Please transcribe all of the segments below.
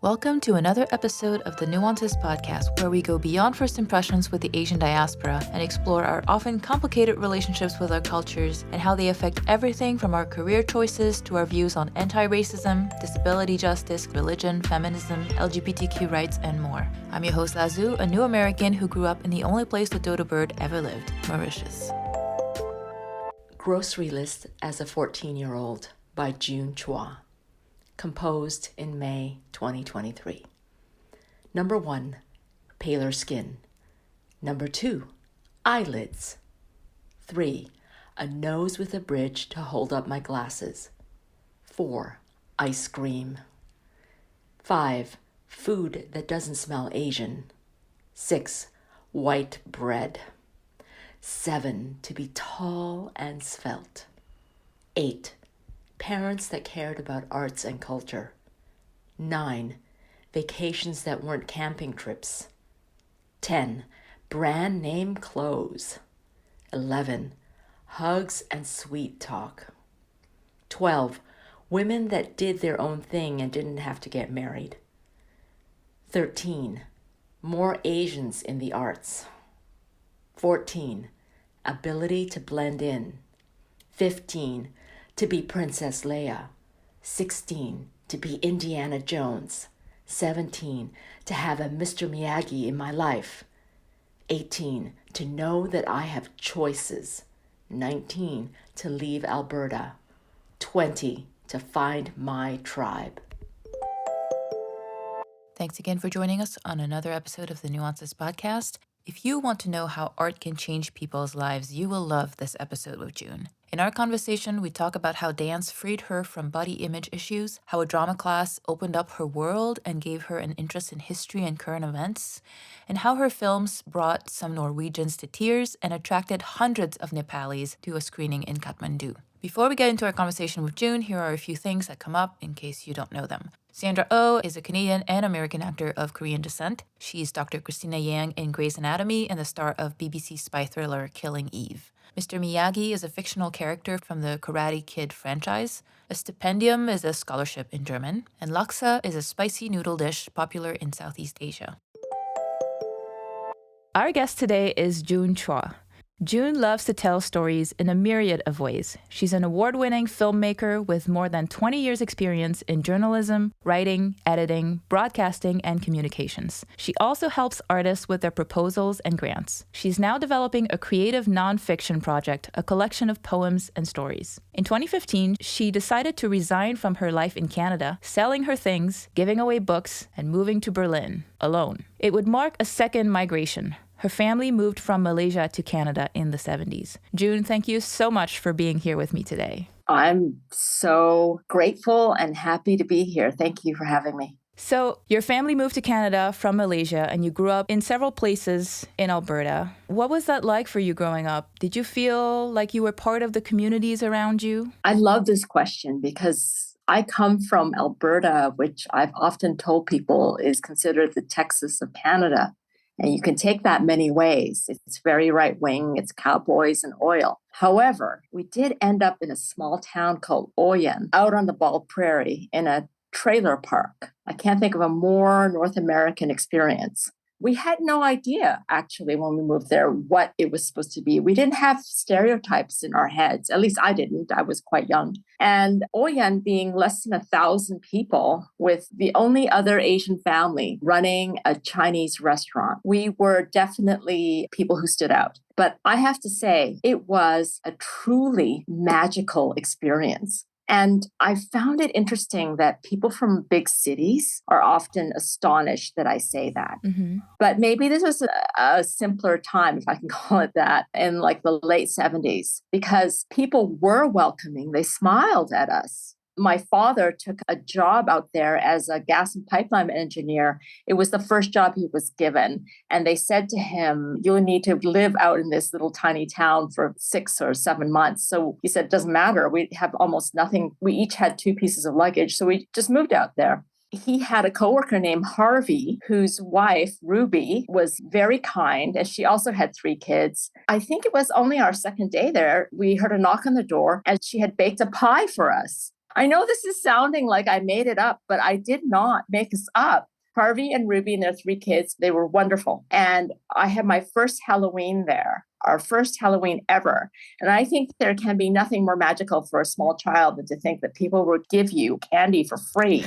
Welcome to another episode of the Nuances Podcast, where we go beyond first impressions with the Asian diaspora and explore our often complicated relationships with our cultures and how they affect everything from our career choices to our views on anti-racism, disability justice, religion, feminism, LGBTQ rights, and more. I'm your host Lazu, a new American who grew up in the only place the dodo bird ever lived, Mauritius. Grocery List as a 14-year-old by Chua. Composed in May 2023. Number 1, paler skin. Number 2, eyelids. 3, a nose with a bridge to hold up my glasses. 4, ice cream. 5, food that doesn't smell Asian. 6, white bread. 7, to be tall and svelte. 8, parents that cared about arts and culture. 9, vacations that weren't camping trips. 10, brand name clothes. 11, hugs and sweet talk. 12, women that did their own thing and didn't have to get married. 13, more Asians in the arts. 14, ability to blend in. 15, to be Princess Leia. 16, to be Indiana Jones. 17, to have a Mr. Miyagi in my life. 18, to know that I have choices. 19, to leave Alberta. 20, to find my tribe. Thanks again for joining us on another episode of the Nuances Podcast. If you want to know how art can change people's lives, you will love this episode with June. In our conversation, we talk about how dance freed her from body image issues, how a drama class opened up her world and gave her an interest in history and current events, and how her films brought some Norwegians to tears and attracted hundreds of Nepalis to a screening in Kathmandu. Before we get into our conversation with June, here are a few things that come up in case you don't know them. Sandra Oh is a Canadian and American actor of Korean descent. She's Dr. Christina Yang in Grey's Anatomy and the star of BBC spy thriller Killing Eve. Mr. Miyagi is a fictional character from the Karate Kid franchise. A Stipendium is a scholarship in German. And Laksa is a spicy noodle dish popular in Southeast Asia. Our guest today is Chua. June loves to tell stories in a myriad of ways. She's an award-winning filmmaker with more than 20 years' experience in journalism, writing, editing, broadcasting, and communications. She also helps artists with their proposals and grants. She's now developing a creative nonfiction project, a collection of poems and stories. In 2015, she decided to resign from her life in Canada, selling her things, giving away books, and moving to Berlin, alone. It would mark a second migration. Her family moved from Malaysia to Canada in the 70s. June, thank you so much for being here with me today. I'm so grateful and happy to be here. Thank you for having me. So, your family moved to Canada from Malaysia and you grew up in several places in Alberta. What was that like for you growing up? Did you feel like you were part of the communities around you? I love this question because I come from Alberta, which I've often told people is considered the Texas of Canada. And you can take that many ways. It's very right-wing. It's cowboys and oil. However, we did end up in a small town called Oyen, out on the Bald Prairie in a trailer park. I can't think of a more North American experience. We had no idea, actually, when we moved there, what it was supposed to be. We didn't have stereotypes in our heads. At least I didn't. I was quite young. And Oyen being less than 1,000 people with the only other Asian family running a Chinese restaurant, we were definitely people who stood out. But I have to say, it was a truly magical experience. And I found it interesting that people from big cities are often astonished that I say that. Mm-hmm. But maybe this was a simpler time, if I can call it that, in like the late 70s, because people were welcoming. They smiled at us. My father took a job out there as a gas and pipeline engineer. It was the first job he was given. And they said to him, you'll need to live out in this little tiny town for 6 or 7 months. So he said, it doesn't matter. We have almost nothing. We each had 2 pieces of luggage. So we just moved out there. He had a coworker named Harvey, whose wife, Ruby, was very kind, and she also had 3 kids. I think it was only our second day there, we heard a knock on the door, and she had baked a pie for us. I know this is sounding like I made it up, but I did not make this up. Harvey and Ruby and their 3 kids, they were wonderful. And I had my first Halloween there, our first Halloween ever. And I think there can be nothing more magical for a small child than to think that people would give you candy for free.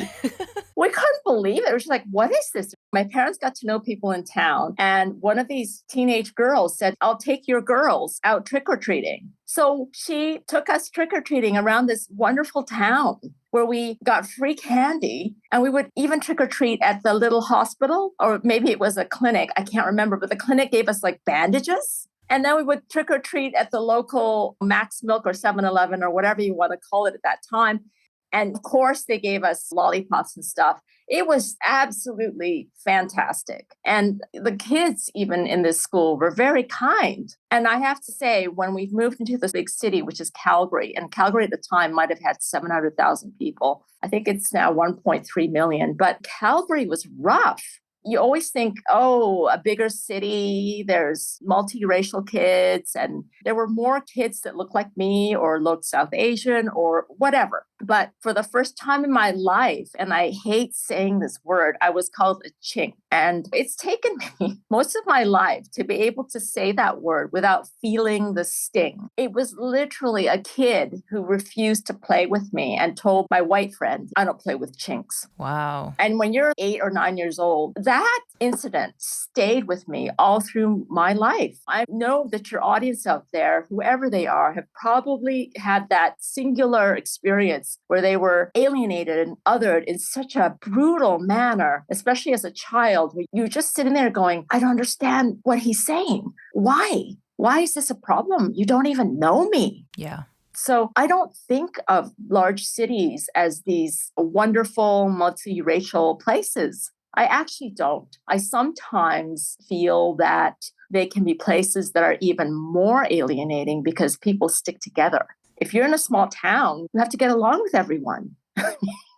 We couldn't believe it. It was just like, what is this? My parents got to know people in town. And one of these teenage girls said, I'll take your girls out trick-or-treating. So she took us trick-or-treating around this wonderful town where we got free candy. And we would even trick-or-treat at the little hospital, or maybe it was a clinic. I can't remember, but the clinic gave us like bandages. And then we would trick or treat at the local Max Milk or 7-Eleven or whatever you want to call it at that time. And of course, they gave us lollipops and stuff. It was absolutely fantastic. And the kids, even in this school, were very kind. And I have to say, when we moved into this big city, which is Calgary, and Calgary at the time might have had 700,000 people. I think it's now 1.3 million. But Calgary was rough. You always think, oh, a bigger city, there's multiracial kids, and there were more kids that looked like me or looked South Asian or whatever. But for the first time in my life, and I hate saying this word, I was called a chink. And it's taken me most of my life to be able to say that word without feeling the sting. It was literally a kid who refused to play with me and told my white friend, I don't play with chinks. Wow. And when you're 8 or 9 years old, that incident stayed with me all through my life. I know that your audience out there, whoever they are, have probably had that singular experience where they were alienated and othered in such a brutal manner, especially as a child, where you're just sitting there going, I don't understand what he's saying. Why? Why is this a problem? You don't even know me. Yeah. So I don't think of large cities as these wonderful multiracial places. I actually don't. I sometimes feel that they can be places that are even more alienating because people stick together. If you're in a small town, you have to get along with everyone.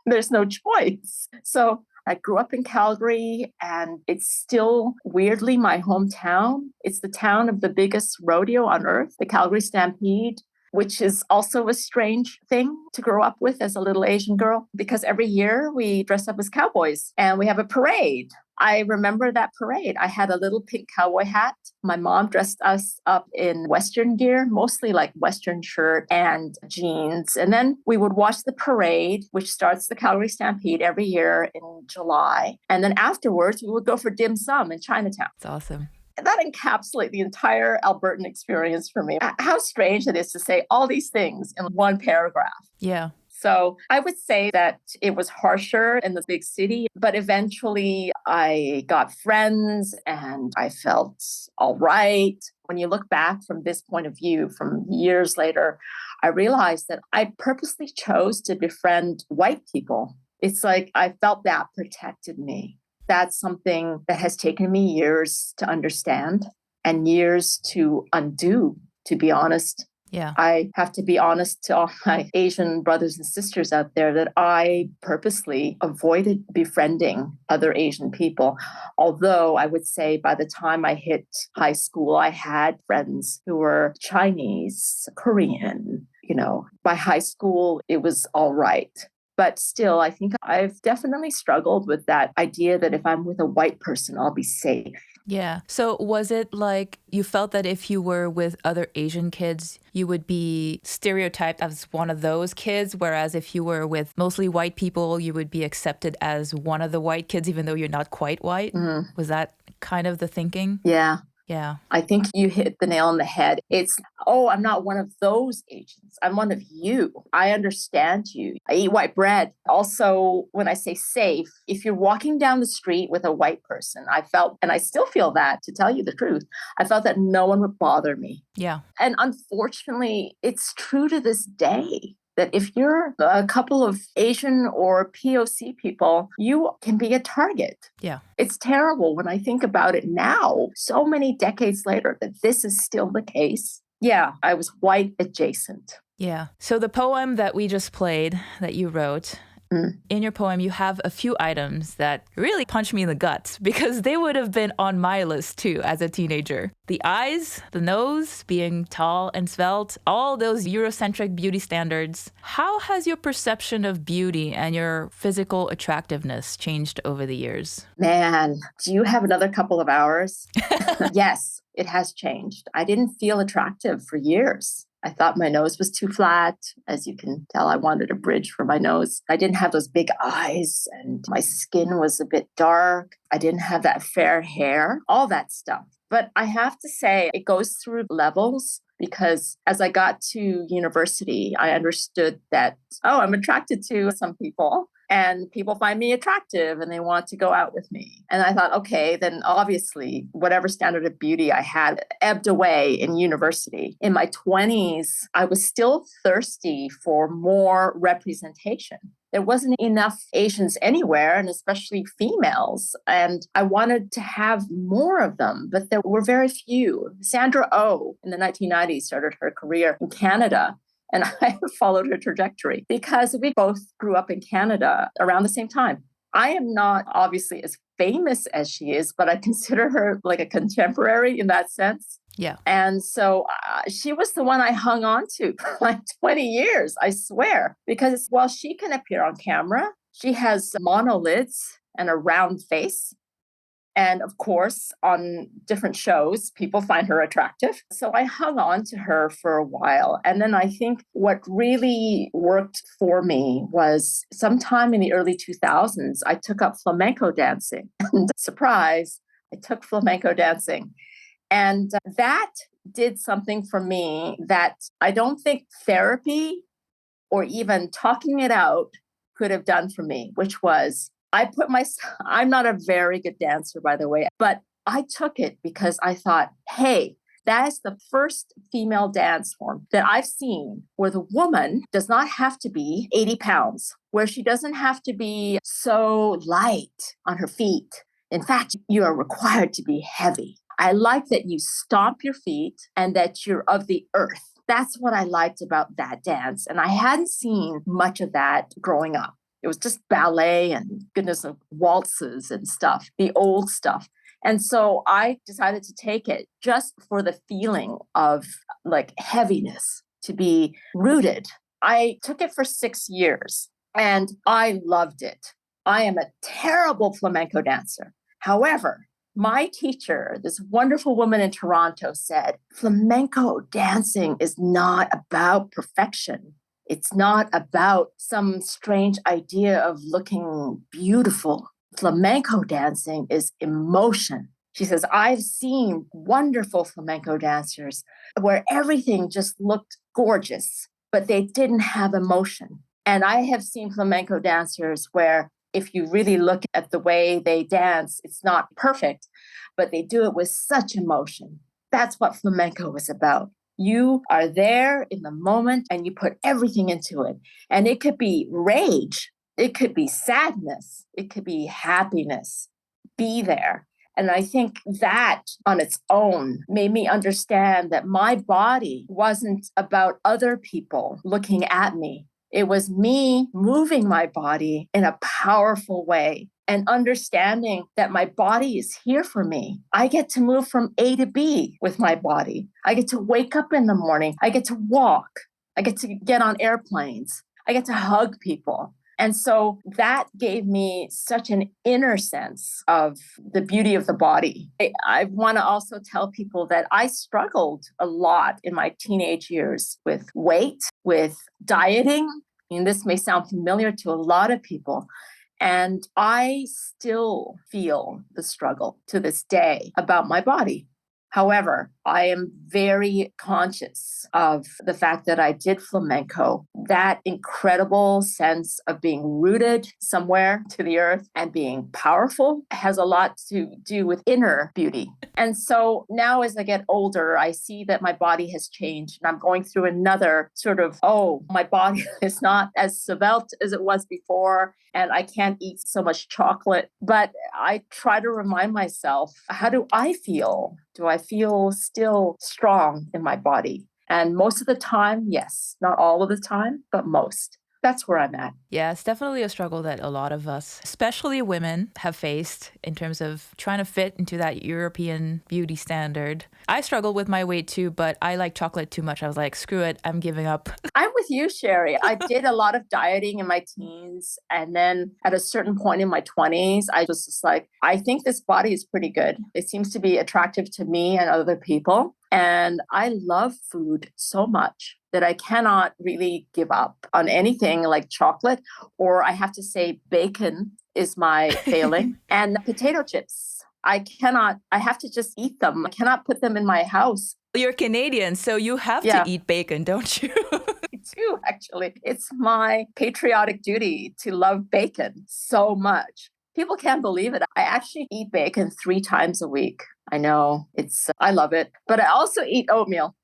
There's no choice. So I grew up in Calgary, and it's still weirdly my hometown. It's the town of the biggest rodeo on earth, the Calgary Stampede, which is also a strange thing to grow up with as a little Asian girl, because every year we dress up as cowboys and we have a parade. I remember that parade. I had a little pink cowboy hat. My mom dressed us up in Western gear, mostly like Western shirt and jeans. And then we would watch the parade, which starts the Calgary Stampede every year in July. And then afterwards, we would go for dim sum in Chinatown. It's awesome. That encapsulates the entire Albertan experience for me. How strange it is to say all these things in one paragraph. Yeah. So I would say that it was harsher in the big city, but eventually I got friends and I felt all right. When you look back from this point of view, from years later, I realized that I purposely chose to befriend white people. It's like I felt that protected me. That's something that has taken me years to understand and years to undo, to be honest. Yeah. I have to be honest to all my Asian brothers and sisters out there that I purposely avoided befriending other Asian people. Although I would say by the time I hit high school, I had friends who were Chinese, Korean. By high school, it was all right. But still, I think I've definitely struggled with that idea that if I'm with a white person, I'll be safe. Yeah. So was it like you felt that if you were with other Asian kids, you would be stereotyped as one of those kids, whereas if you were with mostly white people, you would be accepted as one of the white kids, even though you're not quite white? Mm. Was that kind of the thinking? Yeah. Yeah. I think you hit the nail on the head. It's, oh, I'm not one of those Asians. I'm one of you. I understand you. I eat white bread. Also, when I say safe, if you're walking down the street with a white person, I felt, and I still feel that, to tell you the truth, I felt that no one would bother me. Yeah. And unfortunately, it's true to this day. That if you're a couple of Asian or POC people, you can be a target. Yeah. It's terrible when I think about it now, so many decades later, that this is still the case. Yeah, I was white adjacent. Yeah. So the poem that we just played that you wrote, In your poem, you have a few items that really punch me in the gut because they would have been on my list too as a teenager. The eyes, the nose, being tall and svelte, all those Eurocentric beauty standards. How has your perception of beauty and your physical attractiveness changed over the years? Man, do you have another couple of hours? Yes, it has changed. I didn't feel attractive for years. I thought my nose was too flat. As you can tell, I wanted a bridge for my nose. I didn't have those big eyes, and my skin was a bit dark. I didn't have that fair hair, all that stuff. But I have to say, it goes through levels because as I got to university, I understood that, oh, I'm attracted to some people. And people find me attractive and they want to go out with me. And I thought, okay, then obviously, whatever standard of beauty I had ebbed away in university. In my 20s, I was still thirsty for more representation. There wasn't enough Asians anywhere, and especially females. And I wanted to have more of them, but there were very few. Sandra Oh in the 1990s started her career in Canada. And I followed her trajectory because we both grew up in Canada around the same time. I am not obviously as famous as she is, but I consider her like a contemporary in that sense. Yeah. And so she was the one I hung on to for like 20 years, I swear, because while she can appear on camera, she has monolids and a round face. And of course, on different shows, people find her attractive. So I hung on to her for a while. And then I think what really worked for me was sometime in the early 2000s, I took up flamenco dancing. And surprise, I took flamenco dancing. And that did something for me that I don't think therapy or even talking it out could have done for me, which was I'm not a very good dancer, by the way, but I took it because I thought, hey, that is the first female dance form that I've seen where the woman does not have to be 80 pounds, where she doesn't have to be so light on her feet. In fact, you are required to be heavy. I like that you stomp your feet and that you're of the earth. That's what I liked about that dance. And I hadn't seen much of that growing up. It was just ballet and goodness of waltzes and stuff, the old stuff. And so I decided to take it just for the feeling of like heaviness, to be rooted. I took it for 6 years and I loved it. I am a terrible flamenco dancer. However, my teacher, this wonderful woman in Toronto, said, flamenco dancing is not about perfection. It's not about some strange idea of looking beautiful. Flamenco dancing is emotion. She says, I've seen wonderful flamenco dancers where everything just looked gorgeous, but they didn't have emotion. And I have seen flamenco dancers where if you really look at the way they dance, it's not perfect, but they do it with such emotion. That's what flamenco is about. You are there in the moment and you put everything into it. And it could be rage, it could be sadness, it could be happiness. Be there. And I think that on its own made me understand that my body wasn't about other people looking at me. It was me moving my body in a powerful way and understanding that my body is here for me. I get to move from A to B with my body. I get to wake up in the morning. I get to walk. I get to get on airplanes. I get to hug people. And so that gave me such an inner sense of the beauty of the body. I want to also tell people that I struggled a lot in my teenage years with weight, with dieting. And this may sound familiar to a lot of people. And I still feel the struggle to this day about my body. However, I am very conscious of the fact that I did flamenco, that incredible sense of being rooted somewhere to the earth and being powerful has a lot to do with inner beauty. And so now as I get older, I see that my body has changed and I'm going through another sort of, oh, my body is not as svelte as it was before and I can't eat so much chocolate. But I try to remind myself, how do I feel? Do I feel still strong in my body? And most of the time, yes. Not all of the time, but most. That's where I'm at. Yeah, it's definitely a struggle that a lot of us, especially women, have faced in terms of trying to fit into that European beauty standard. I struggle with my weight too, but I like chocolate too much. I was like, screw it, I'm giving up. I'm with you, Sherry. I did a lot of dieting in my teens. And then at a certain point in my 20s, I was just like, I think this body is pretty good. It seems to be attractive to me and other people. And I love food so much that I cannot really give up on anything like chocolate, or I have to say bacon is my failing, and potato chips. I have to just eat them. I cannot put them in my house. You're Canadian, so you have to Yeah. eat bacon, don't you? I do, actually. It's my patriotic duty to love bacon so much. People can't believe it. I actually eat bacon 3 times a week. I know I love it, but I also eat oatmeal.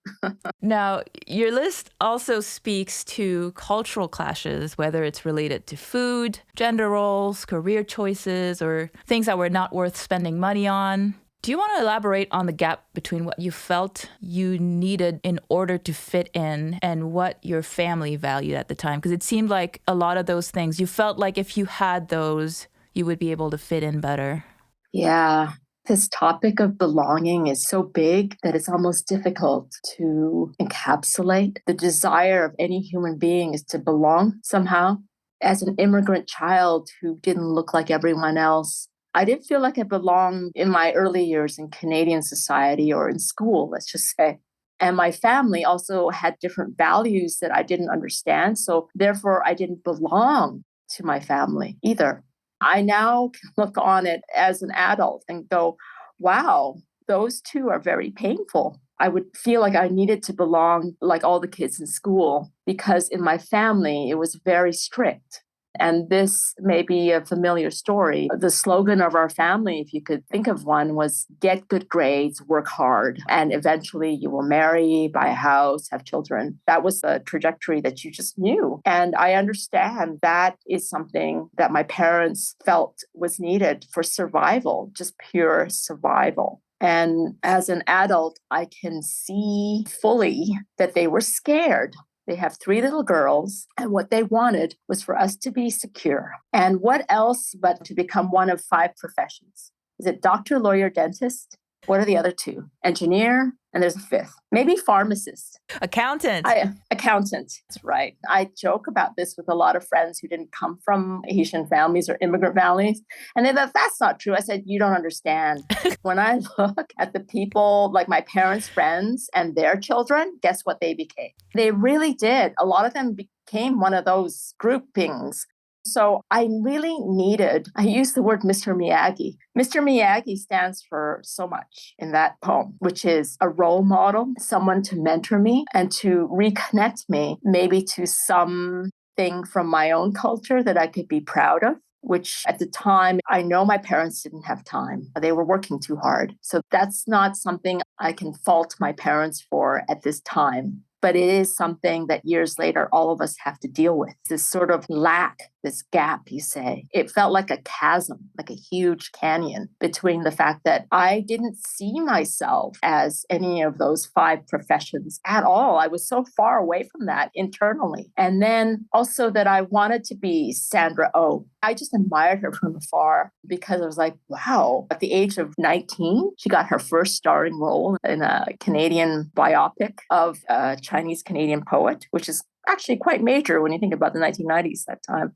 Now, your list also speaks to cultural clashes, whether it's related to food, gender roles, career choices, or things that were not worth spending money on. Do you want to elaborate on the gap between what you felt you needed in order to fit in and what your family valued at the time? Because it seemed like a lot of those things, you felt like if you had those, you would be able to fit in better. Yeah. This topic of belonging is so big that it's almost difficult to encapsulate. The desire of any human being is to belong somehow. As an immigrant child who didn't look like everyone else, I didn't feel like I belonged in my early years in Canadian society or in school, let's just say. And my family also had different values that I didn't understand. So therefore, I didn't belong to my family either. I now can look on it as an adult and go, wow, those two are very painful. I would feel like I needed to belong like all the kids in school because in my family, it was very strict. And this may be a familiar story. The slogan of our family, if you could think of one, was get good grades, work hard, and eventually you will marry, buy a house, have children. That was a trajectory that you just knew. And I understand that is something that my parents felt was needed for survival, just pure survival. And as an adult, I can see fully that they were scared. They have 3 little girls, and what they wanted was for us to be secure. And what else but to become one of 5 professions? Is it doctor, lawyer, dentist? What are the other 2? Engineer, and there's a 5th. Maybe pharmacist. Accountant. Accountant. That's right. I joke about this with a lot of friends who didn't come from Asian families or immigrant families. And they thought, that's not true. I said, you don't understand. When I look at the people, like my parents' friends and their children, guess what they became? They really did. A lot of them became one of those groupings. So I I use the word Mr. Miyagi. Mr. Miyagi stands for so much in that poem, which is a role model, someone to mentor me and to reconnect me maybe to something from my own culture that I could be proud of. Which at the time, I know my parents didn't have time. They were working too hard. So that's not something I can fault my parents for at this time. But it is something that years later, all of us have to deal with. This sort of lack, this gap, you say. It felt like a chasm, like a huge canyon between the fact that I didn't see myself as any of those 5 professions at all. I was so far away from that internally. And then also that I wanted to be Sandra Oh. I just admired her from afar because I was like, wow, at the age of 19, she got her first starring role in a Canadian biopic of a Chinese Canadian poet, which is actually quite major when you think about the 1990s that time.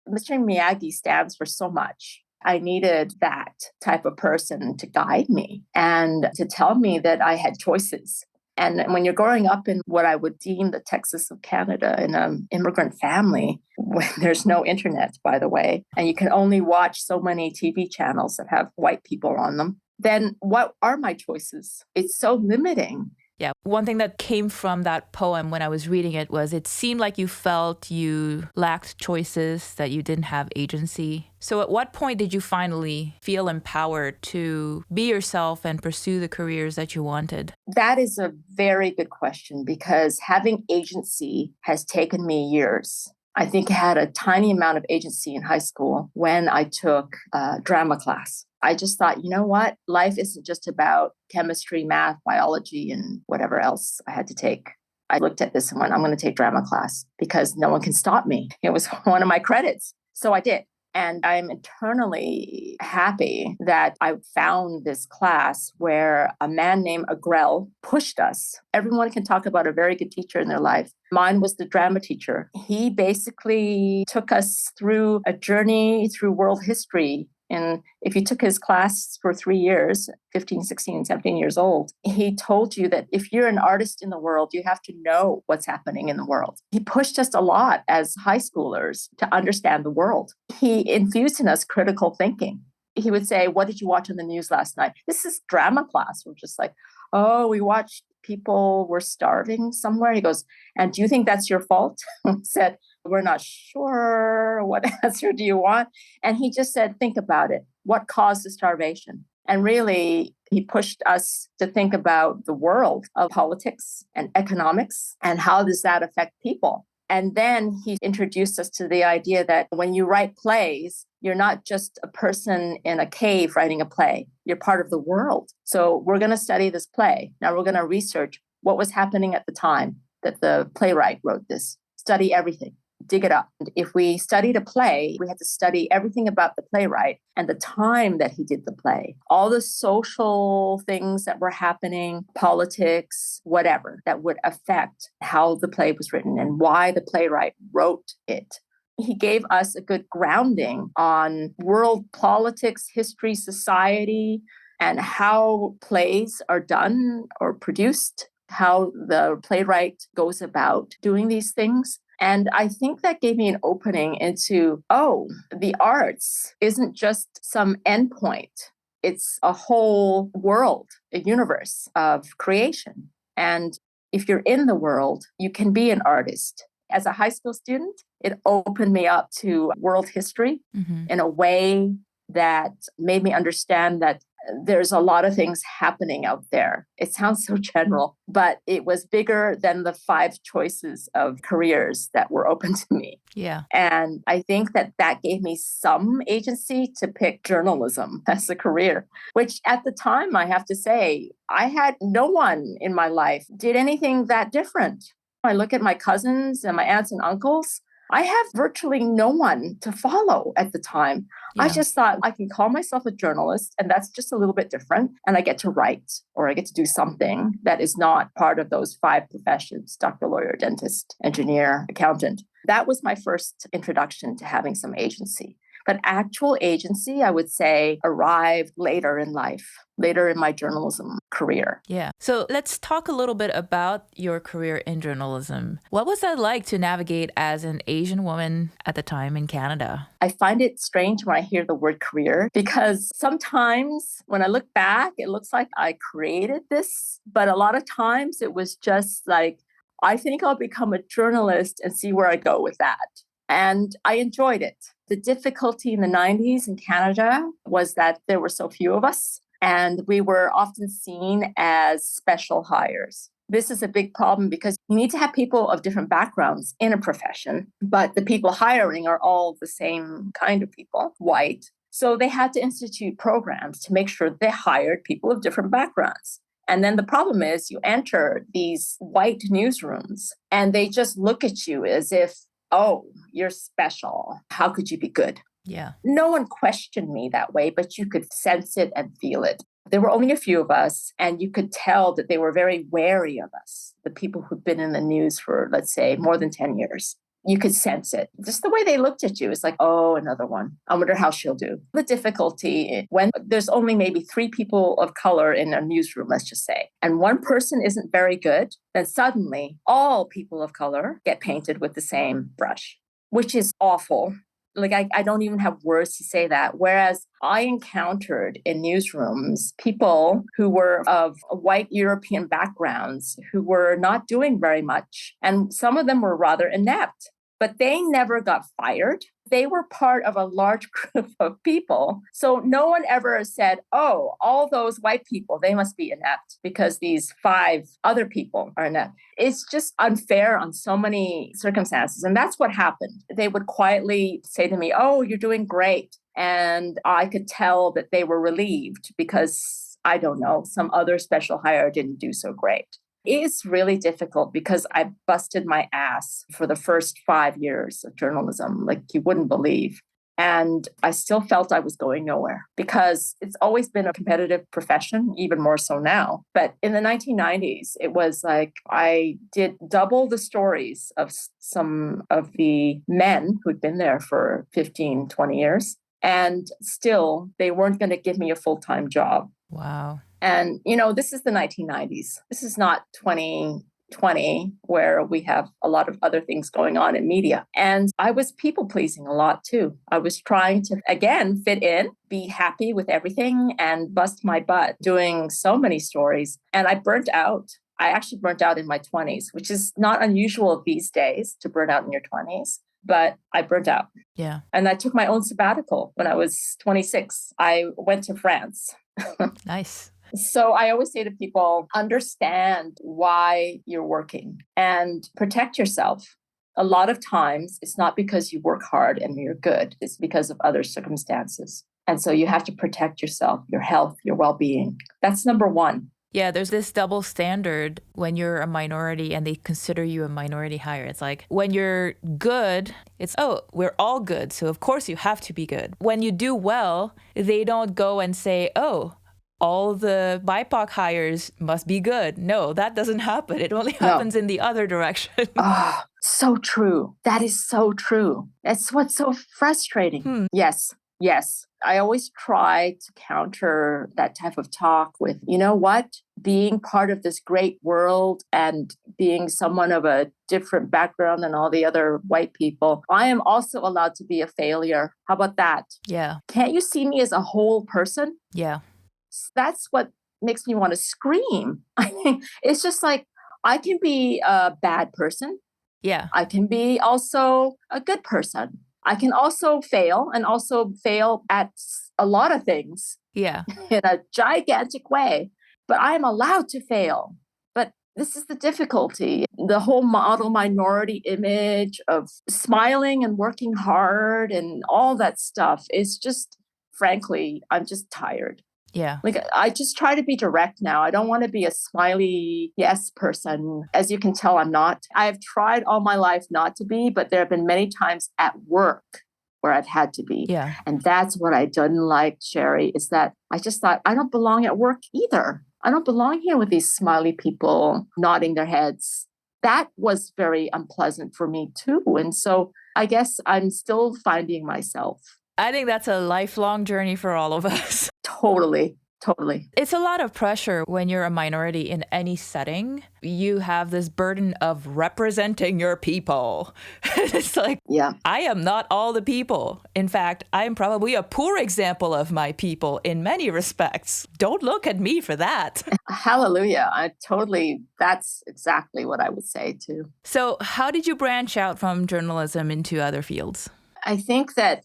Mr. Miyagi stands for so much. I needed that type of person to guide me and to tell me that I had choices. And when you're growing up in what I would deem the Texas of Canada in an immigrant family, when there's no internet, by the way, and you can only watch so many TV channels that have white people on them, then what are my choices? It's so limiting. Yeah, one thing that came from that poem when I was reading it was it seemed like you felt you lacked choices, that you didn't have agency. So at what point did you finally feel empowered to be yourself and pursue the careers that you wanted? That is a very good question because having agency has taken me years. I think I had a tiny amount of agency in high school when I took drama class. I just thought, you know what? Life isn't just about chemistry, math, biology, and whatever else I had to take. I looked at this and went, I'm going to take drama class because no one can stop me. It was one of my credits. So I did. And I'm eternally happy that I found this class where a man named Agrell pushed us. Everyone can talk about a very good teacher in their life. Mine was the drama teacher. He basically took us through a journey through world history. And if you took his class for 3 years, 15, 16, 17 years old, he told you that if you're an artist in the world, you have to know what's happening in the world. He pushed us a lot as high schoolers to understand the world. He infused in us critical thinking. He would say, what did you watch on the news last night? This is drama class. We're just like, oh, we watched people were starving somewhere. He goes, and do you think that's your fault? I said, we're not sure. What answer do you want? And he just said, think about it. What caused the starvation? And really, he pushed us to think about the world of politics and economics and how does that affect people? And then he introduced us to the idea that when you write plays, you're not just a person in a cave writing a play. You're part of the world. So we're going to study this play. Now we're going to research what was happening at the time that the playwright wrote this. Study everything. Dig it up. If we studied a play, we had to study everything about the playwright and the time that he did the play, all the social things that were happening, politics, whatever, that would affect how the play was written and why the playwright wrote it. He gave us a good grounding on world politics, history, society, and how plays are done or produced, how the playwright goes about doing these things. And I think that gave me an opening into, oh, the arts isn't just some endpoint. It's a whole world, a universe of creation. And if you're in the world, you can be an artist. As a high school student, it opened me up to world history in a way that made me understand that there's a lot of things happening out there. It sounds so general, but it was bigger than the 5 choices of careers that were open to me. Yeah. And I think that that gave me some agency to pick journalism as a career, which at the time, I have to say, I had no one in my life did anything that different. I look at my cousins and my aunts and uncles. I have virtually no one to follow at the time. Yeah. I just thought I can call myself a journalist, and that's just a little bit different. And I get to write, or I get to do something that is not part of those 5 professions: doctor, lawyer, dentist, engineer, accountant. That was my first introduction to having some agency. But actual agency, I would say, arrived later in life, later in my journalism career. Yeah. So let's talk a little bit about your career in journalism. What was that like to navigate as an Asian woman at the time in Canada? I find it strange when I hear the word career because sometimes when I look back, it looks like I created this. But a lot of times it was just like, I think I'll become a journalist and see where I go with that. And I enjoyed it. The difficulty in the 90s in Canada was that there were so few of us, and we were often seen as special hires. This is a big problem because you need to have people of different backgrounds in a profession, but the people hiring are all the same kind of people, white. So they had to institute programs to make sure they hired people of different backgrounds. And then the problem is you enter these white newsrooms and they just look at you as if, oh, you're special. How could you be good? Yeah. No one questioned me that way, but you could sense it and feel it. There were only a few of us, and you could tell that they were very wary of us, the people who'd been in the news for, let's say, more than 10 years. You could sense it. Just the way they looked at you, it's like, oh, another one. I wonder how she'll do. The difficulty when there's only maybe 3 people of color in a newsroom, let's just say, and one person isn't very good, then suddenly all people of color get painted with the same brush, which is awful. Like, I don't even have words to say that. Whereas I encountered in newsrooms people who were of white European backgrounds who were not doing very much. And some of them were rather inept, but they never got fired. They were part of a large group of people. So no one ever said, oh, all those white people, they must be inept because these 5 other people are inept. It's just unfair on so many circumstances. And that's what happened. They would quietly say to me, oh, you're doing great. And I could tell that they were relieved because, I don't know, some other special hire didn't do so great. It's really difficult because I busted my ass for the first 5 years of journalism, like you wouldn't believe. And I still felt I was going nowhere because it's always been a competitive profession, even more so now. But in the 1990s, it was like I did double the stories of some of the men who'd been there for 15, 20 years. And still, they weren't going to give me a full time job. Wow. And, this is the 1990s. This is not 2020, where we have a lot of other things going on in media. And I was people pleasing a lot too. I was trying to, again, fit in, be happy with everything, and bust my butt doing so many stories. And I burnt out. I actually burnt out in my 20s, which is not unusual these days to burn out in your 20s. But I burnt out. Yeah. And I took my own sabbatical when I was 26. I went to France. Nice. So I always say to people, understand why you're working and protect yourself. A lot of times it's not because you work hard and you're good. It's because of other circumstances. And so you have to protect yourself, your health, your well-being. That's number one. Yeah, there's this double standard when you're a minority and they consider you a minority hire. It's like when you're good, it's, oh, we're all good. So of course you have to be good. When you do well, they don't go and say, oh, all the BIPOC hires must be good. No, that doesn't happen. It only happens in the other direction. Oh, so true. That is so true. That's what's so frustrating. Yes. I always try to counter that type of talk with, you know what? Being part of this great world and being someone of a different background than all the other white people, I am also allowed to be a failure. How about that? Yeah. Can't you see me as a whole person? Yeah. That's what makes me want to scream. I mean, it's just like, I can be a bad person. Yeah. I can be also a good person. I can also fail and also fail at a lot of things. Yeah. In a gigantic way, but I am allowed to fail. But this is the difficulty. The whole model minority image of smiling and working hard and all that stuff is just, frankly, I'm just tired. Yeah. Like, I just try to be direct now. I don't want to be a smiley yes person. As you can tell, I'm not. I've tried all my life not to be, but there have been many times at work where I've had to be. Yeah. And that's what I didn't like, Sherry, is that I just thought, I don't belong at work either. I don't belong here with these smiley people nodding their heads. That was very unpleasant for me too. And so I guess I'm still finding myself. I think that's a lifelong journey for all of us. Totally. It's a lot of pressure when you're a minority in any setting. You have this burden of representing your people. It's like, yeah, I am not all the people. In fact, I am probably a poor example of my people in many respects. Don't look at me for that. Hallelujah. That's exactly what I would say too. So how did you branch out from journalism into other fields? I think that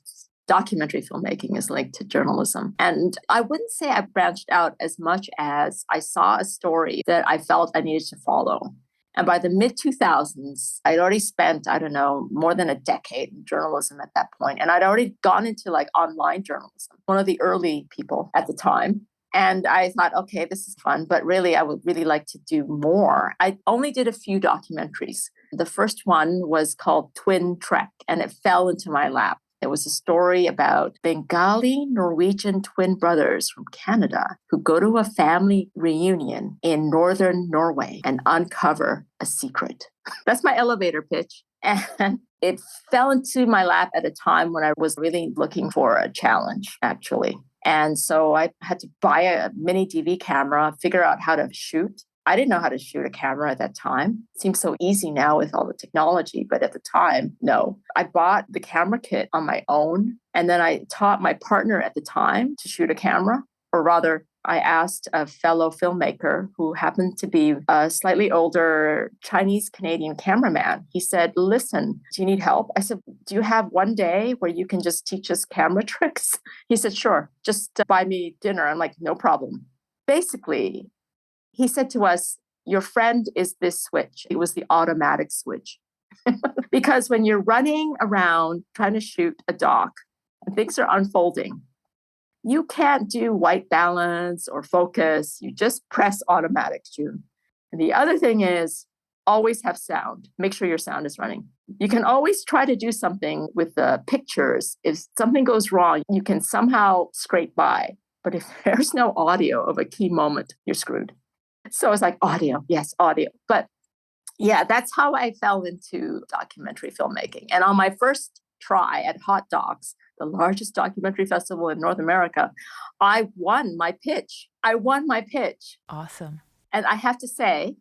documentary filmmaking is linked to journalism. And I wouldn't say I branched out as much as I saw a story that I felt I needed to follow. And by the mid 2000s, I'd already spent, I don't know, more than a decade in journalism at that point. And I'd already gone into like online journalism, one of the early people at the time. And I thought, okay, this is fun, but really, I would really like to do more. I only did a few documentaries. The first one was called Twin Trek, and it fell into my lap. It was a story about Bengali Norwegian twin brothers from Canada who go to a family reunion in northern Norway and uncover a secret. That's my elevator pitch. And it fell into my lap at a time when I was really looking for a challenge, actually. And so I had to buy a mini DV camera, figure out how to shoot. I didn't know how to shoot a camera at that time. It seems so easy now with all the technology, but at the time, no. I bought the camera kit on my own, and then I taught my partner at the time to shoot a camera, or rather, I asked a fellow filmmaker who happened to be a slightly older Chinese-Canadian cameraman. He said, listen, do you need help? I said, do you have one day where you can just teach us camera tricks? He said, sure, just buy me dinner. I'm like, no problem. Basically, he said to us, your friend is this switch. It was the automatic switch. Because when you're running around trying to shoot a doc and things are unfolding, you can't do white balance or focus. You just press automatic, June. And the other thing is always have sound. Make sure your sound is running. You can always try to do something with the pictures. If something goes wrong, you can somehow scrape by. But if there's no audio of a key moment, you're screwed. So it's like audio, yes, audio. But yeah, that's how I fell into documentary filmmaking. And on my first try at Hot Docs, the largest documentary festival in North America, I won my pitch. Awesome. And I have to say,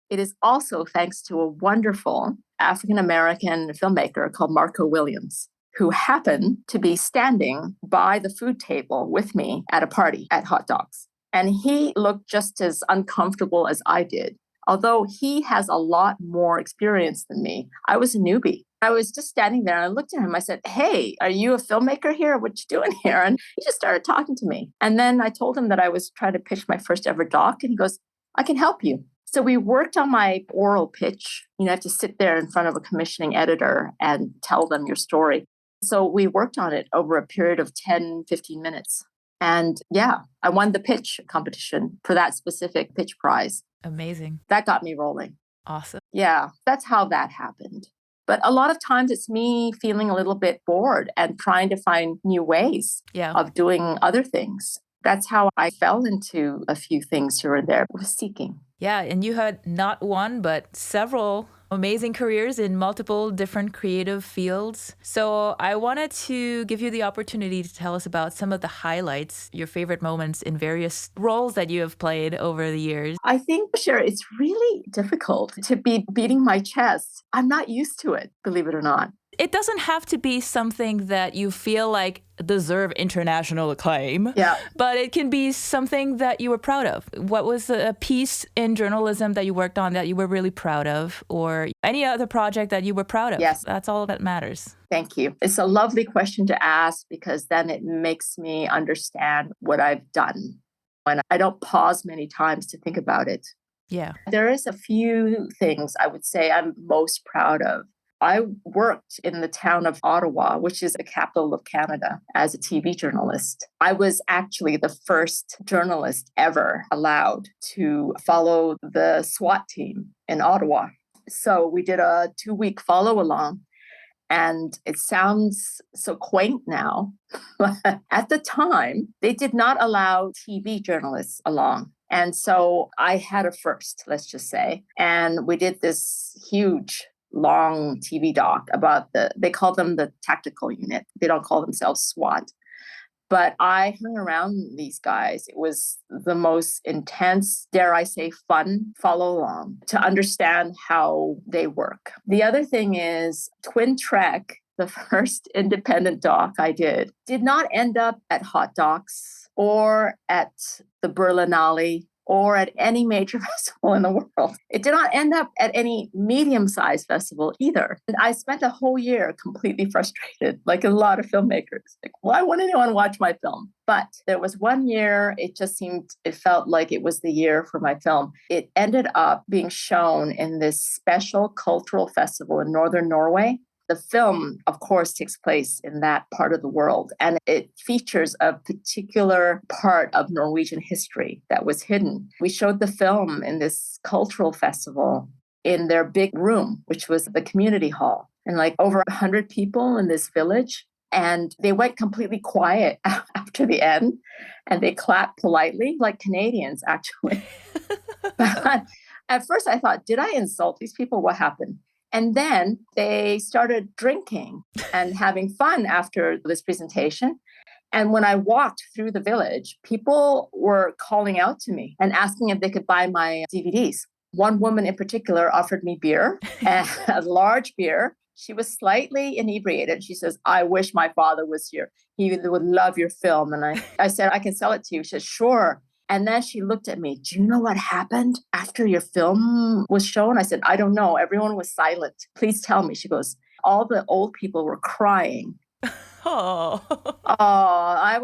it is also thanks to a wonderful African American filmmaker called Marco Williams, who happened to be standing by the food table with me at a party at Hot Docs. And he looked just as uncomfortable as I did. Although he has a lot more experience than me, I was a newbie. I was just standing there and I looked at him. I said, "Hey, are you a filmmaker here? What you doing here?" And he just started talking to me. And then I told him that I was trying to pitch my first ever doc. And he goes, "I can help you." So we worked on my oral pitch. You have to sit there in front of a commissioning editor and tell them your story. So we worked on it over a period of 10, 15 minutes. And yeah, I won the pitch competition for that specific pitch prize. Amazing. That got me rolling. Awesome. Yeah, that's how that happened. But a lot of times it's me feeling a little bit bored and trying to find new ways of doing other things. That's how I fell into a few things here and there. I was seeking. Yeah, and you had not one, but several amazing careers in multiple different creative fields. So I wanted to give you the opportunity to tell us about some of the highlights, your favorite moments in various roles that you have played over the years. I think, sure, it's really difficult to be beating my chest. I'm not used to it, believe it or not. It doesn't have to be something that you feel like deserve international acclaim, but it can be something that you were proud of. What was a piece in journalism that you worked on that you were really proud of, or any other project that you were proud of? Yes. That's all that matters. Thank you. It's a lovely question to ask because then it makes me understand what I've done. And I don't pause many times to think about it. Yeah. There is a few things I would say I'm most proud of. I worked in the town of Ottawa, which is the capital of Canada, as a TV journalist. I was actually the first journalist ever allowed to follow the SWAT team in Ottawa. So we did a 2-week follow along. And it sounds so quaint now, but at the time, they did not allow TV journalists along. And so I had a first, let's just say. And we did this huge long TV doc about they call them the tactical unit. They don't call themselves SWAT. But I hung around these guys. It was the most intense, dare I say, fun follow along to understand how they work. The other thing is Twin Trek, the first independent doc I did not end up at Hot Docs or at the Berlinale or at any major festival in the world. It did not end up at any medium-sized festival either. And I spent a whole year completely frustrated, like a lot of filmmakers. Like, why wouldn't anyone watch my film? But there was one year, it felt like it was the year for my film. It ended up being shown in this special cultural festival in northern Norway. The film, of course, takes place in that part of the world, and it features a particular part of Norwegian history that was hidden. We showed the film in this cultural festival in their big room, which was the community hall, and like over 100 people in this village. And they went completely quiet after the end, and they clapped politely, like Canadians, actually. But at first I thought, did I insult these people? What happened? And then they started drinking and having fun after this presentation. And when I walked through the village, people were calling out to me and asking if they could buy my DVDs. One woman in particular offered me beer, a large beer. She was slightly inebriated. She says, "I wish my father was here. He would love your film." And I said, "I can sell it to you." She said, "Sure." And then she looked at me. "Do you know what happened after your film was shown?" I said, "I don't know. Everyone was silent. Please tell me." She goes, "All the old people were crying." Oh. I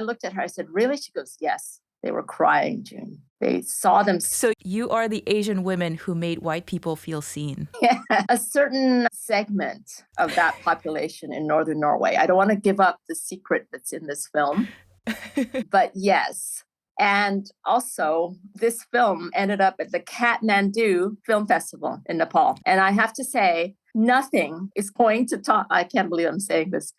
looked at her. I said, "Really?" She goes, "Yes, they were crying, June. They saw them." So you are the Asian women who made white people feel seen. Yeah, a certain segment of that population in northern Norway. I don't want to give up the secret that's in this film. But yes, And also, this film ended up at the Kathmandu Film Festival in Nepal. And I have to say, nothing is going to top, I can't believe I'm saying this,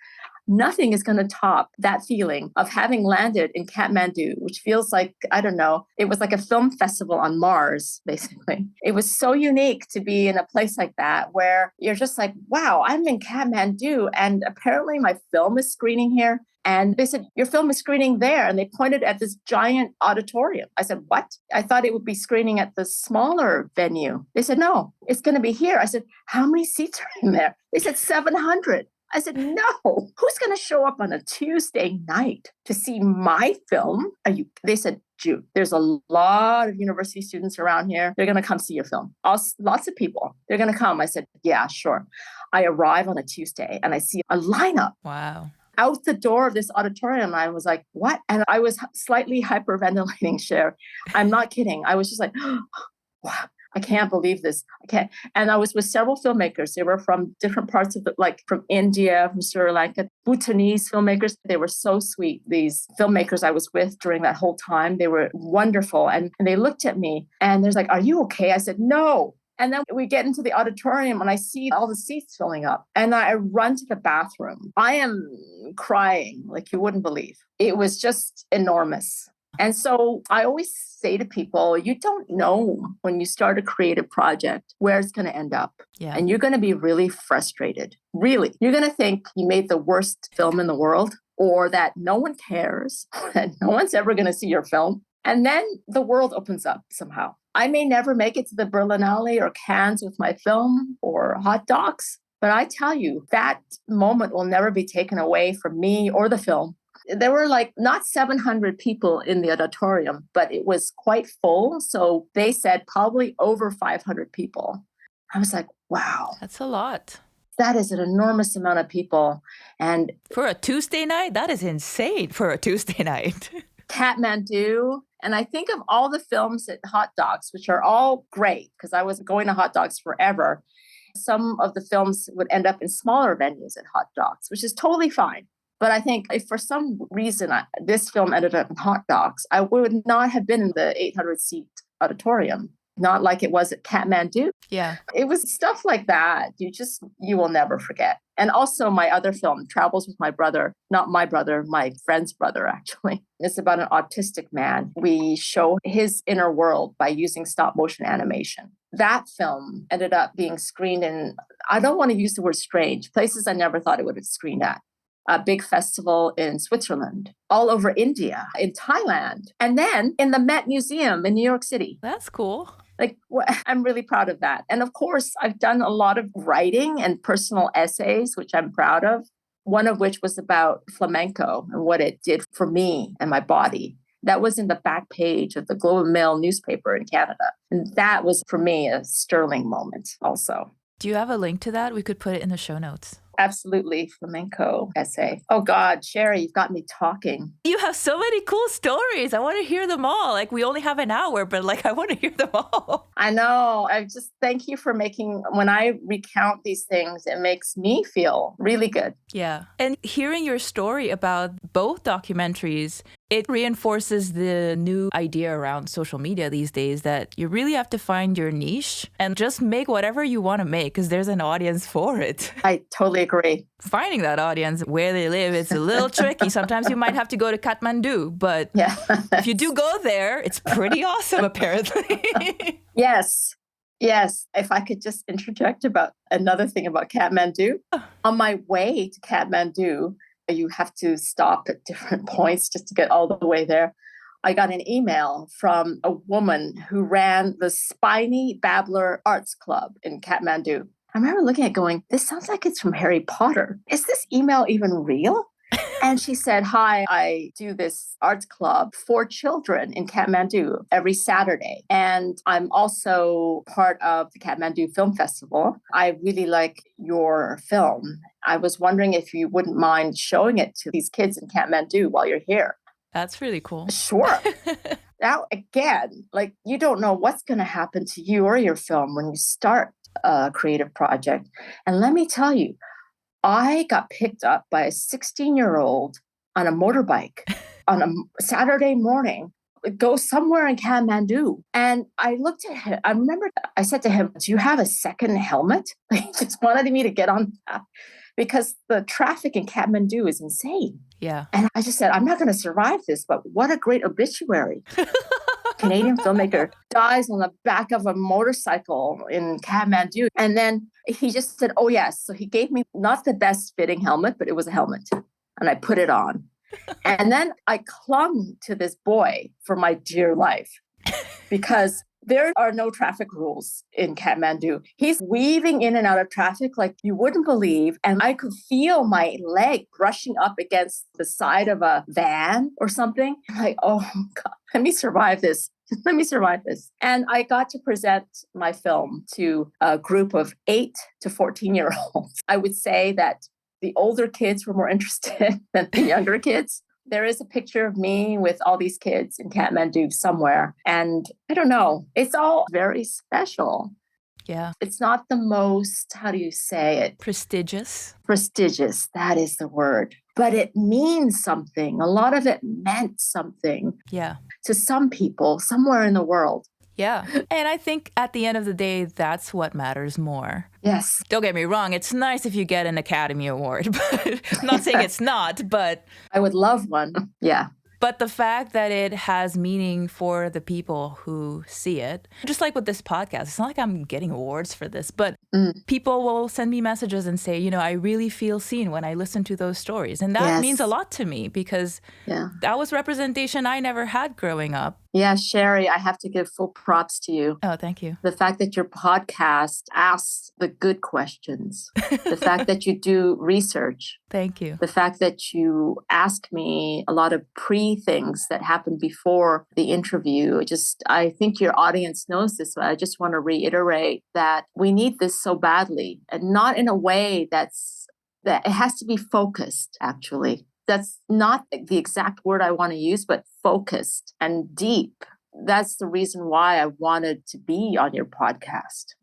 nothing is going to top that feeling of having landed in Kathmandu, which feels like, I don't know, it was like a film festival on Mars, basically. It was so unique to be in a place like that where you're just like, wow, I'm in Kathmandu and apparently my film is screening here. And they said, your film is screening there. And they pointed at this giant auditorium. I said, what? I thought it would be screening at the smaller venue. They said, no, it's going to be here. I said, how many seats are in there? They said 700. I said, no, who's going to show up on a Tuesday night to see my film? They said, Jude, there's a lot of university students around here. They're going to come see your film. Lots of people. They're going to come. I said, yeah, sure. I arrive on a Tuesday and I see a lineup. Wow. Out the door of this auditorium. I was like, what? And I was slightly hyperventilating, Cher. I'm not kidding. I was just like, wow. I can't believe this. I can't. And I was with several filmmakers. They were from different parts of like from India, from Sri Lanka, Bhutanese filmmakers. They were so sweet. These filmmakers I was with during that whole time, they were wonderful. And they looked at me and they're like, are you okay? I said, no. And then we get into the auditorium and I see all the seats filling up and I run to the bathroom. I am crying like you wouldn't believe. It was just enormous. And so I always say to people, you don't know when you start a creative project where it's going to end up. Yeah. And you're going to be really frustrated. Really. You're going to think you made the worst film in the world or that no one cares, that no one's ever going to see your film. And then the world opens up somehow. I may never make it to the Berlinale or Cannes with my film or hot docs, but I tell you, that moment will never be taken away from me or the film. There were like not 700 people in the auditorium, but it was quite full. So they said probably over 500 people. I was like, wow. That's a lot. That is an enormous amount of people. And for a Tuesday night, that is insane for a Tuesday night. Kathmandu. And I think of all the films at Hot Docs, which are all great because I was going to Hot Docs forever. Some of the films would end up in smaller venues at Hot Docs, which is totally fine. But I think if for some reason this film ended up in Hot Docs, I would not have been in the 800-seat auditorium, not like it was at Kathmandu. Yeah. It was stuff like that. You will never forget. And also my other film, Travels with My Brother, not my brother, my friend's brother, actually. It's about an autistic man. We show his inner world by using stop motion animation. That film ended up being screened in, I don't want to use the word strange, places I never thought it would have screened at. A big festival in Switzerland, all over India, in Thailand, and then in the Met Museum in New York City. That's cool. I'm really proud of that. And of course, I've done a lot of writing and personal essays, which I'm proud of. One of which was about flamenco and what it did for me and my body. That was in the back page of the Globe and Mail newspaper in Canada. And that was, for me, a sterling moment also. Do you have a link to that? We could put it in the show notes. Absolutely. Flamenco essay. Oh God, Sherry, you've got me talking. You have so many cool stories. I want to hear them all. We only have an hour, but I want to hear them all. I know. I just thank you for when I recount these things, it makes me feel really good. Yeah. And hearing your story about both documentaries, it reinforces the new idea around social media these days that you really have to find your niche and just make whatever you want to make because there's an audience for it. I totally agree. Finding that audience where they live, it's a little tricky. Sometimes you might have to go to Kathmandu, but yeah. If you do go there, it's pretty awesome, apparently. Yes. Yes. If I could just interject about another thing about Kathmandu. On my way to Kathmandu, you have to stop at different points just to get all the way there. I got an email from a woman who ran the Spiny Babbler Arts Club in Kathmandu. I remember looking at it going, this sounds like it's from Harry Potter. Is this email even real? And she said, hi, I do this arts club for children in Kathmandu every Saturday. And I'm also part of the Kathmandu Film Festival. I really like your film. I was wondering if you wouldn't mind showing it to these kids in Kathmandu while you're here. That's really cool. Sure. Now, again, you don't know what's going to happen to you or your film when you start a creative project. And let me tell you, I got picked up by a 16-year-old on a motorbike on a Saturday morning. go somewhere in Kathmandu. And I looked at him. I remember I said to him, do you have a second helmet? He just wanted me to get on that because the traffic in Kathmandu is insane. Yeah. And I just said, I'm not going to survive this, but what a great obituary. Canadian filmmaker dies on the back of a motorcycle in Kathmandu. And then he just said, oh, yes. So he gave me not the best fitting helmet, but it was a helmet. And I put it on. And then I clung to this boy for my dear life because there are no traffic rules in Kathmandu. He's weaving in and out of traffic like you wouldn't believe. And I could feel my leg brushing up against the side of a van or something. I'm like, oh, God, let me survive this. Let me survive this. And I got to present my film to a group of 8 to 14-year-olds. I would say that the older kids were more interested than the younger kids. There is a picture of me with all these kids in Kathmandu somewhere. And I don't know, it's all very special. Yeah. It's not the most, how do you say it? Prestigious. Prestigious, that is the word. But it means something. A lot of it meant something. Yeah. To some people somewhere in the world. Yeah. And I think at the end of the day, that's what matters more. Yes. Don't get me wrong. It's nice if you get an Academy Award, but I'm not saying it's not, but I would love one. Yeah. But the fact that it has meaning for the people who see it, just like with this podcast, it's not like I'm getting awards for this, but people will send me messages and say, you know, I really feel seen when I listen to those stories. And that means a lot to me because that was representation I never had growing up. Yeah, Sherry, I have to give full props to you. Oh, thank you. The fact that your podcast asks the good questions, the fact that you do research. Thank you. The fact that you ask me a lot of things that happened before the interview. I think your audience knows this, but I just want to reiterate that we need this so badly, and not in a way that it has to be focused, actually. That's not the exact word I want to use, but focused and deep. That's the reason why I wanted to be on your podcast.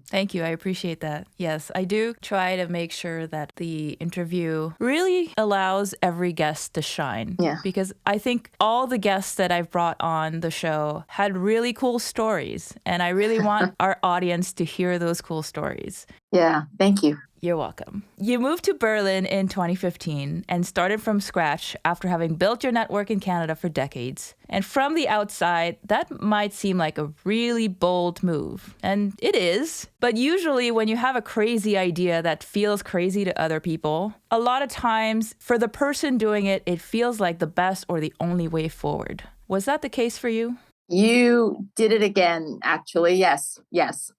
Thank you. I appreciate that. Yes, I do try to make sure that the interview really allows every guest to shine. Yeah. Because I think all the guests that I've brought on the show had really cool stories. And I really want our audience to hear those cool stories. Yeah. Thank you. You're welcome. You moved to Berlin in 2015 and started from scratch after having built your network in Canada for decades. And from the outside, that might seem like a really bold move. And it is. But usually when you have a crazy idea that feels crazy to other people, a lot of times for the person doing it, it feels like the best or the only way forward. Was that the case for you? You did it again, actually. Yes.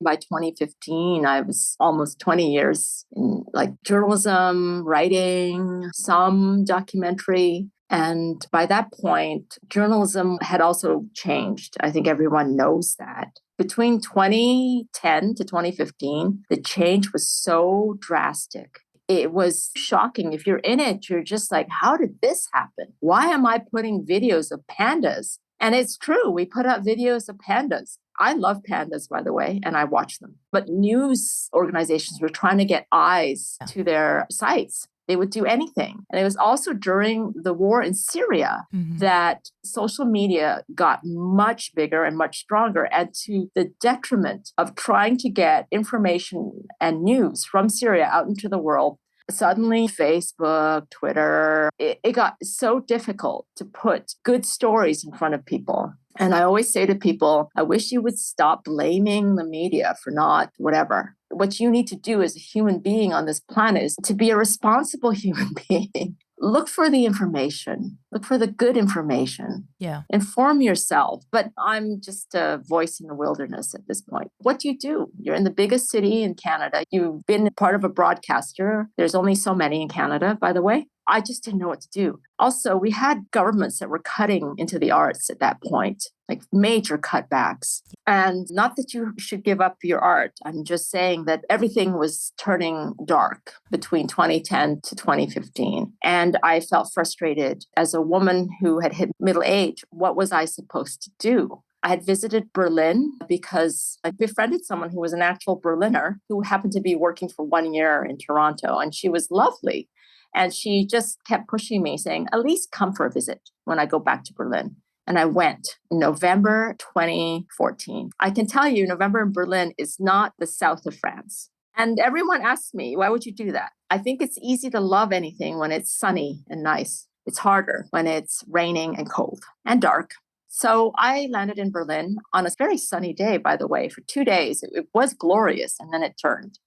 By 2015, I was almost 20 years in journalism, writing, some documentary. And by that point, journalism had also changed. I think everyone knows that. Between 2010 to 2015, the change was so drastic. It was shocking. If you're in it, you're just like, how did this happen? Why am I putting videos of pandas? And it's true. We put out videos of pandas. I love pandas, by the way, and I watch them. But news organizations were trying to get eyes to their sites. They would do anything. And it was also during the war in Syria that social media got much bigger and much stronger, and to the detriment of trying to get information and news from Syria out into the world. Suddenly, Facebook, Twitter, it got so difficult to put good stories in front of people. And I always say to people, I wish you would stop blaming the media for not whatever. What you need to do as a human being on this planet is to be a responsible human being. Look for the information. Look for the good information. Yeah. Inform yourself. But I'm just a voice in the wilderness at this point. What do? You're in the biggest city in Canada. You've been part of a broadcaster. There's only so many in Canada, by the way. I just didn't know what to do. Also, we had governments that were cutting into the arts at that point, like major cutbacks. And not that you should give up your art. I'm just saying that everything was turning dark between 2010 to 2015. And I felt frustrated as a woman who had hit middle age. What was I supposed to do? I had visited Berlin because I befriended someone who was an actual Berliner who happened to be working for 1 year in Toronto. And she was lovely. And she just kept pushing me, saying, at least come for a visit when I go back to Berlin. And I went in November 2014. I can tell you, November in Berlin is not the south of France. And everyone asks me, why would you do that? I think it's easy to love anything when it's sunny and nice. It's harder when it's raining and cold and dark. So I landed in Berlin on a very sunny day, by the way, for 2 days. It was glorious, and then it turned.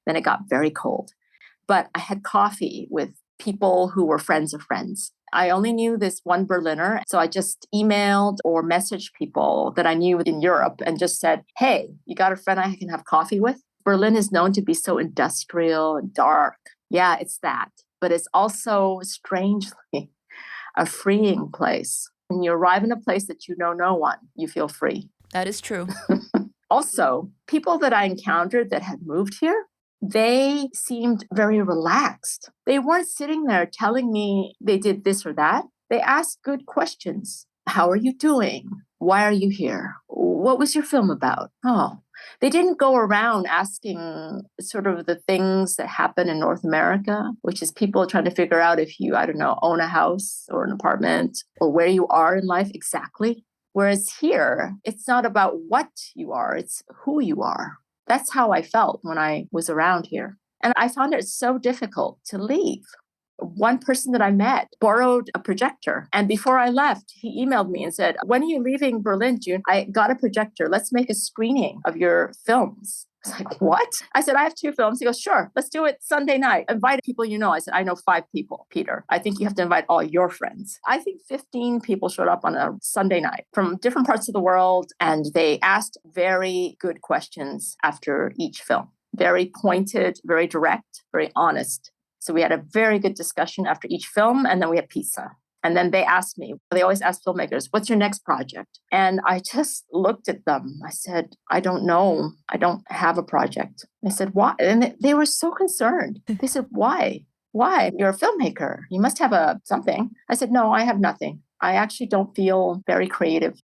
Then it got very cold. But I had coffee with people who were friends of friends. I only knew this one Berliner, so I just emailed or messaged people that I knew in Europe and just said, hey, you got a friend I can have coffee with? Berlin is known to be so industrial and dark. Yeah, it's that. But it's also strangely a freeing place. When you arrive in a place that you know no one, you feel free. That is true. Also, people that I encountered that had moved here, they seemed very relaxed. They weren't sitting there telling me they did this or that. They asked good questions. How are you doing? Why are you here? What was your film about? Oh, they didn't go around asking sort of the things that happen in North America, which is people trying to figure out if you, I don't know, own a house or an apartment or where you are in life exactly. Whereas here, it's not about what you are, it's who you are. That's how I felt when I was around here. And I found it so difficult to leave. One person that I met borrowed a projector. And before I left, he emailed me and said, when are you leaving Berlin, June? I got a projector. Let's make a screening of your films. I was like, what? I said, I have 2 films. He goes, sure, let's do it Sunday night. Invite people you know. I said, I know 5 people, Peter. I think you have to invite all your friends. I think 15 people showed up on a Sunday night from different parts of the world. And they asked very good questions after each film. Very pointed, very direct, very honest. So we had a very good discussion after each film, and then we had pizza. And then they asked me, they always ask filmmakers, what's your next project? And I just looked at them. I said, I don't know. I don't have a project. I said, why? And they were so concerned. They said, why? Why? You're a filmmaker. You must have something. I said, no, I have nothing. I actually don't feel very creative.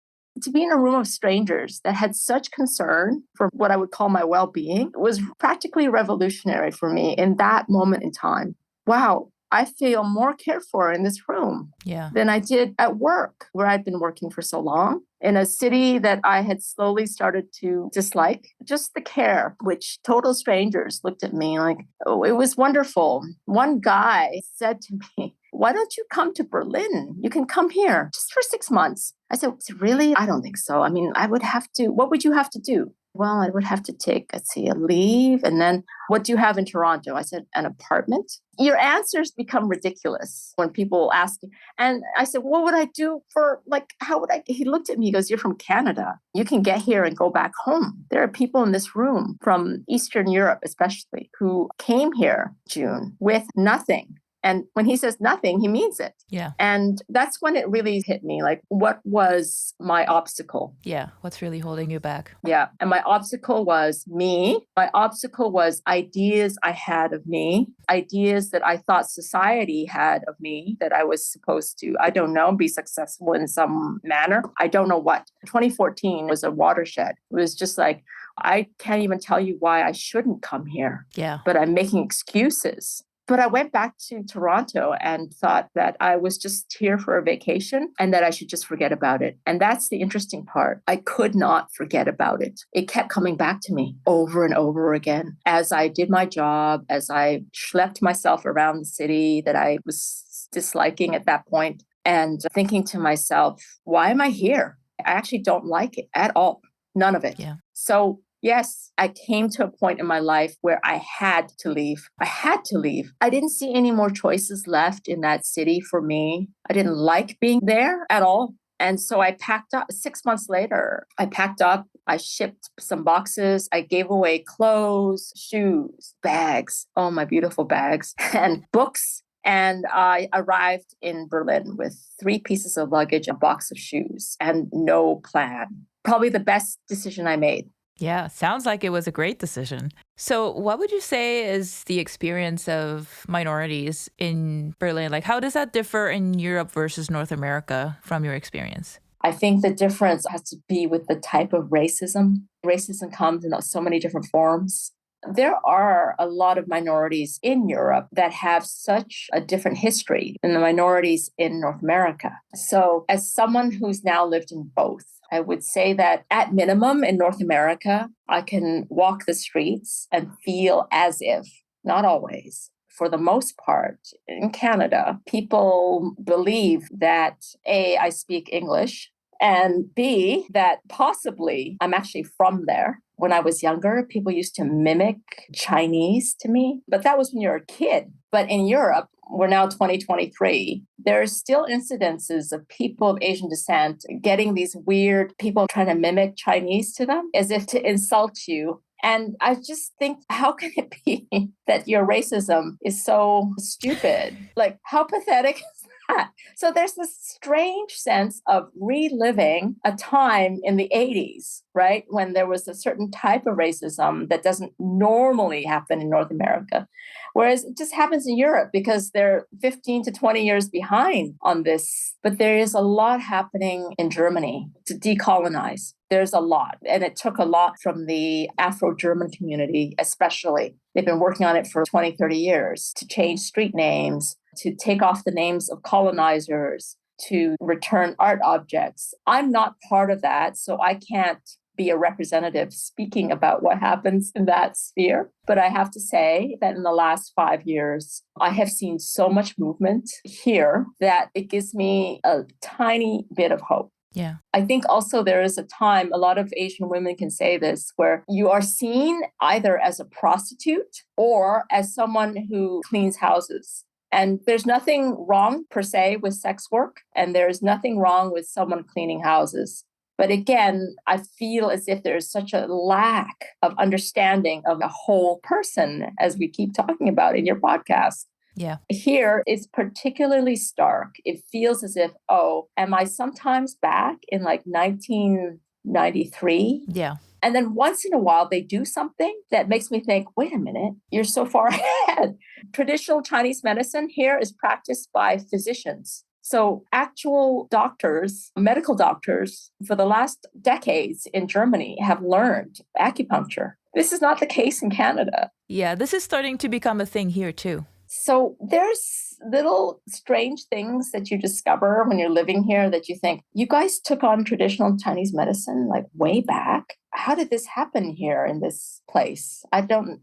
To be in a room of strangers that had such concern for what I would call my well-being was practically revolutionary for me in that moment in time. Wow, I feel more cared for in this room than I did at work, where I'd been working for so long, in a city that I had slowly started to dislike. Just the care, which total strangers looked at me like, oh, it was wonderful. One guy said to me, why don't you come to Berlin? You can come here just for 6 months. I said, really? I don't think so. I mean, I would have to, what would you have to do? Well, I would have to take, a leave. And then what do you have in Toronto? I said, an apartment. Your answers become ridiculous when people ask you. And I said, what would I do for, how would I? He looked at me, he goes, you're from Canada. You can get here and go back home. There are people in this room from Eastern Europe, especially, who came here, June, with nothing. And when he says nothing, he means it. Yeah. And that's when it really hit me. Like, what was my obstacle? Yeah. What's really holding you back? Yeah. And my obstacle was me. My obstacle was ideas I had of me, ideas that I thought society had of me, that I was supposed to, I don't know, be successful in some manner. I don't know what. 2014 was a watershed. It was just like, I can't even tell you why I shouldn't come here. Yeah. But I'm making excuses. But I went back to Toronto and thought that I was just here for a vacation and that I should just forget about it. And that's the interesting part. I could not forget about it. It kept coming back to me over and over again as I did my job, as I schlepped myself around the city that I was disliking at that point, and thinking to myself, why am I here? I actually don't like it at all. None of it. Yeah. So yes, I came to a point in my life where I had to leave. I had to leave. I didn't see any more choices left in that city for me. I didn't like being there at all. And so I packed up. 6 months later, I packed up. I shipped some boxes. I gave away clothes, shoes, bags. Oh, my beautiful bags and books. And I arrived in Berlin with 3 pieces of luggage, a box of shoes, and no plan. Probably the best decision I made. Yeah, sounds like it was a great decision. So what would you say is the experience of minorities in Berlin? Like, how does that differ in Europe versus North America from your experience? I think the difference has to be with the type of racism. Racism comes in so many different forms. There are a lot of minorities in Europe that have such a different history than the minorities in North America. So, as someone who's now lived in both, I would say that at minimum in North America, I can walk the streets and feel as if, not always, for the most part, in Canada, people believe that A, I speak English, and B, that possibly I'm actually from there. When I was younger, people used to mimic Chinese to me, but that was when you're a kid. But in Europe, we're now 2023, there's still incidences of people of Asian descent getting these weird people trying to mimic Chinese to them as if to insult you. And I just think, how can it be that your racism is so stupid? Like, how pathetic is that? So there's this strange sense of reliving a time in the 80s, right? When there was a certain type of racism that doesn't normally happen in North America. Whereas it just happens in Europe because they're 15 to 20 years behind on this. But there is a lot happening in Germany to decolonize. There's a lot. And it took a lot from the Afro-German community, especially. They've been working on it for 20, 30 years to change street names, to take off the names of colonizers, to return art objects. I'm not part of that, so I can't be a representative speaking about what happens in that sphere. But I have to say that in the last 5 years, I have seen so much movement here that it gives me a tiny bit of hope. Yeah. I think also there is a time, a lot of Asian women can say this, where you are seen either as a prostitute or as someone who cleans houses. And there's nothing wrong per se with sex work, and there's nothing wrong with someone cleaning houses. But again, I feel as if there's such a lack of understanding of a whole person, as we keep talking about in your podcast. Yeah. Here, it's particularly stark. It feels as if, oh, am I sometimes back in like 1993? Yeah. And then once in a while, they do something that makes me think, wait a minute, you're so far ahead. Traditional Chinese medicine here is practiced by physicians. So actual doctors, medical doctors, for the last decades in Germany have learned acupuncture. This is not the case in Canada. Yeah, this is starting to become a thing here too. So there's little strange things that you discover when you're living here that you think, you guys took on traditional Chinese medicine like way back. How did this happen here in this place? So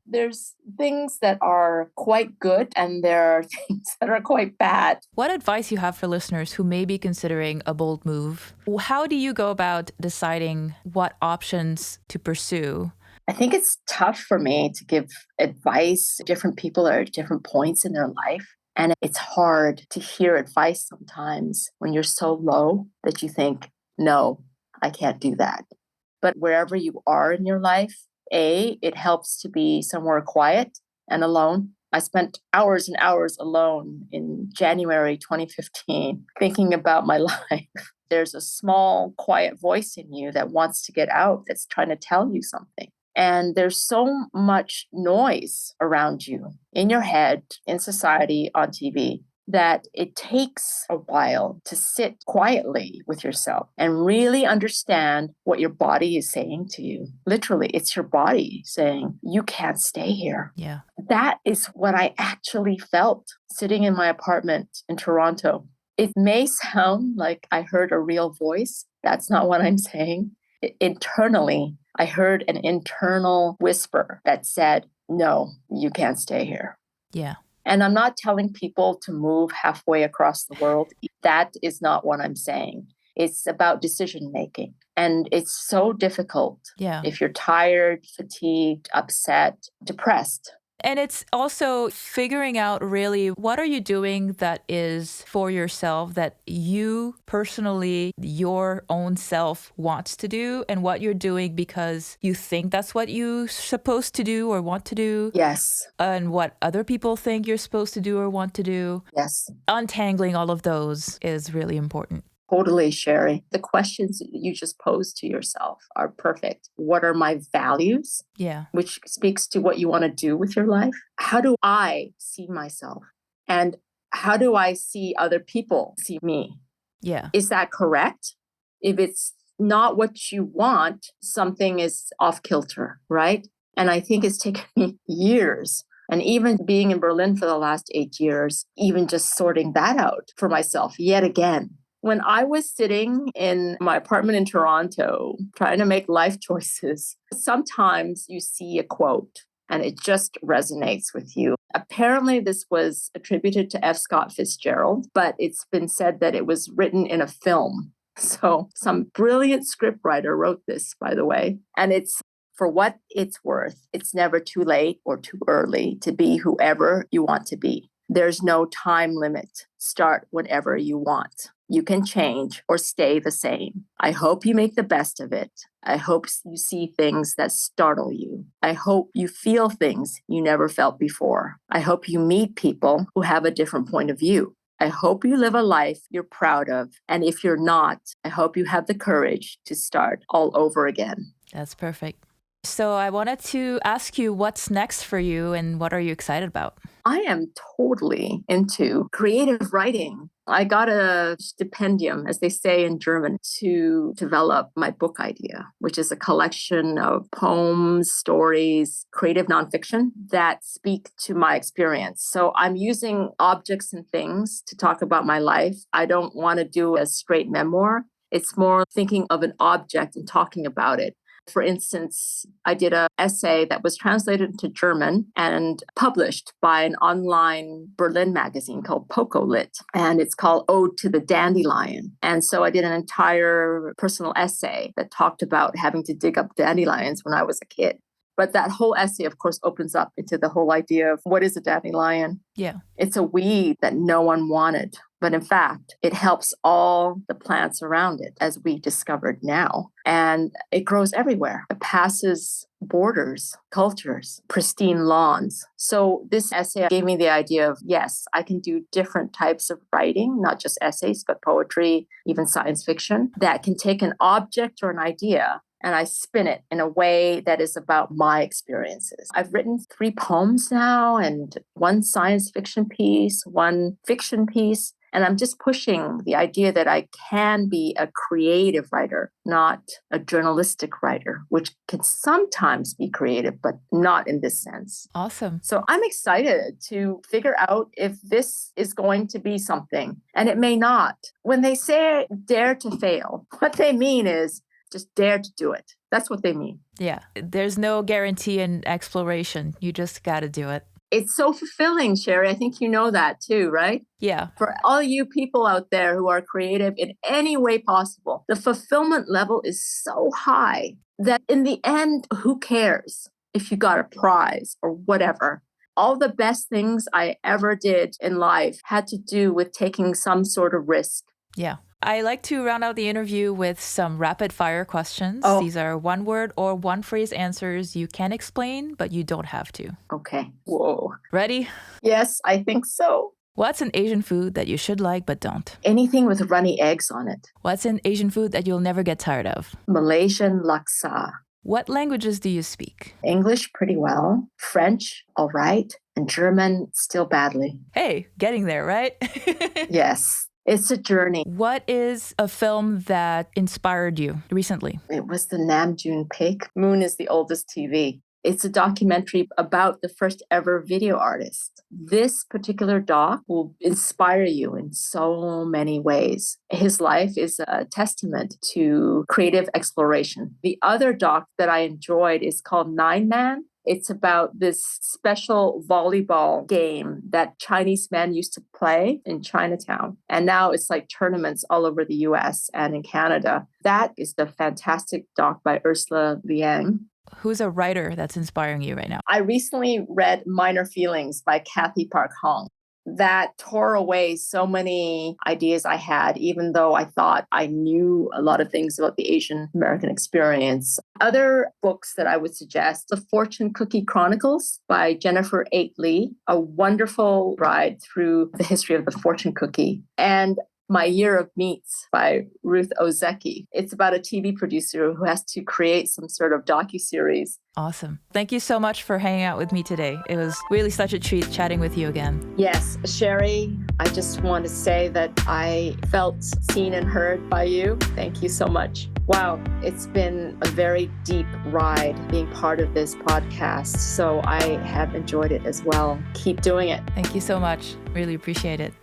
there's things that are quite good and there are things that are quite bad. What advice you have for listeners who may be considering a bold move? How do you go about deciding what options to pursue? I think it's tough for me to give advice. Different people are at different points in their life. And it's hard to hear advice sometimes when you're so low that you think, no, I can't do that. But wherever you are in your life, it helps to be somewhere quiet and alone. I spent hours and hours alone in January 2015 thinking about my life. There's a small, quiet voice in you that wants to get out, that's trying to tell you something. And there's so much noise around you, in your head, in society, on TV, that it takes a while to sit quietly with yourself and really understand what your body is saying to you. Literally, it's your body saying, you can't stay here. Yeah. That is what I actually felt sitting in my apartment in Toronto. It may sound like I heard a real voice. That's not what I'm saying. Internally, I heard an internal whisper that said, no, you can't stay here. Yeah. And I'm not telling people to move halfway across the world. That is not what I'm saying. It's about decision making. And it's so difficult if you're tired, fatigued, upset, depressed. And it's also figuring out really what are you doing that is for yourself, that you personally, your own self wants to do, and what you're doing because you think that's what you're supposed to do or want to do. Yes. And what other people think you're supposed to do or want to do. Yes. Untangling all of those is really important. Totally, Sherry. The questions that you just posed to yourself are perfect. What are my values? Yeah. Which speaks to what you want to do with your life. How do I see myself? And how do I see other people see me? Yeah. Is that correct? If it's not what you want, something is off kilter, right? And I think it's taken me years. And even being in Berlin for the last 8 years, even just sorting that out for myself yet again. When I was sitting in my apartment in Toronto trying to make life choices, sometimes you see a quote and it just resonates with you. Apparently, this was attributed to F. Scott Fitzgerald, but it's been said that it was written in a film. So some brilliant scriptwriter wrote this, by the way. And it's, for what it's worth, it's never too late or too early to be whoever you want to be. There's no time limit. Start whenever you want. You can change or stay the same. I hope you make the best of it. I hope you see things that startle you. I hope you feel things you never felt before. I hope you meet people who have a different point of view. I hope you live a life you're proud of. And if you're not, I hope you have the courage to start all over again. That's perfect. So I wanted to ask you what's next for you and what are you excited about? I am totally into creative writing. I got a Stipendium, as they say in German, to develop my book idea, which is a collection of poems, stories, creative nonfiction that speak to my experience. So I'm using objects and things to talk about my life. I don't want to do a straight memoir. It's more thinking of an object and talking about it. For instance, I did an essay that was translated into German and published by an online Berlin magazine called Poco Lit. And it's called Ode to the Dandelion. And so I did an entire personal essay that talked about having to dig up dandelions when I was a kid. But that whole essay, of course, opens up into the whole idea of what is a dandelion? Yeah. It's a weed that no one wanted. But in fact, it helps all the plants around it, as we discovered now. And it grows everywhere. It passes borders, cultures, pristine lawns. So this essay gave me the idea of, yes, I can do different types of writing, not just essays, but poetry, even science fiction, that can take an object or an idea and I spin it in a way that is about my experiences. I've written 3 poems now and 1 science fiction piece, 1 fiction piece. And I'm just pushing the idea that I can be a creative writer, not a journalistic writer, which can sometimes be creative, but not in this sense. Awesome. So I'm excited to figure out if this is going to be something, and it may not. When they say dare to fail, what they mean is just dare to do it. That's what they mean. Yeah. There's no guarantee in exploration. You just got to do it. It's so fulfilling, Sherry. I think you know that too, right? Yeah. For all you people out there who are creative in any way possible, the fulfillment level is so high that in the end, who cares if you got a prize or whatever? All the best things I ever did in life had to do with taking some sort of risk. Yeah. I like to round out the interview with some rapid fire questions. Oh. These are 1 word or 1 phrase answers you can explain, but you don't have to. Okay. Whoa. Ready? Yes, I think so. What's an Asian food that you should like but don't? Anything with runny eggs on it. What's an Asian food that you'll never get tired of? Malaysian laksa. What languages do you speak? English pretty well. French, all right. And German, still badly. Hey, getting there, right? Yes. It's a journey. What is a film that inspired you recently? It was the Namjoon Pig. Moon is the oldest TV. It's a documentary about the first ever video artist. This particular doc will inspire you in so many ways. His life is a testament to creative exploration. The other doc that I enjoyed is called 9 Man. It's about this special volleyball game that Chinese men used to play in Chinatown. And now it's like tournaments all over the US and in Canada. That is the fantastic doc by Ursula Liang. Who's a writer that's inspiring you right now? I recently read Minor Feelings by Kathy Park Hong. That tore away so many ideas I had, even though I thought I knew a lot of things about the Asian American experience. Other books that I would suggest, The Fortune Cookie Chronicles by Jennifer Eight Lee, a wonderful ride through the history of the fortune cookie. And My Year of Meats by Ruth Ozeki. It's about a TV producer who has to create some sort of docuseries. Awesome. Thank you so much for hanging out with me today. It was really such a treat chatting with you again. Yes, Sherry, I just want to say that I felt seen and heard by you. Thank you so much. Wow, it's been a very deep ride being part of this podcast, so I have enjoyed it as well. Keep doing it. Thank you so much. Really appreciate it.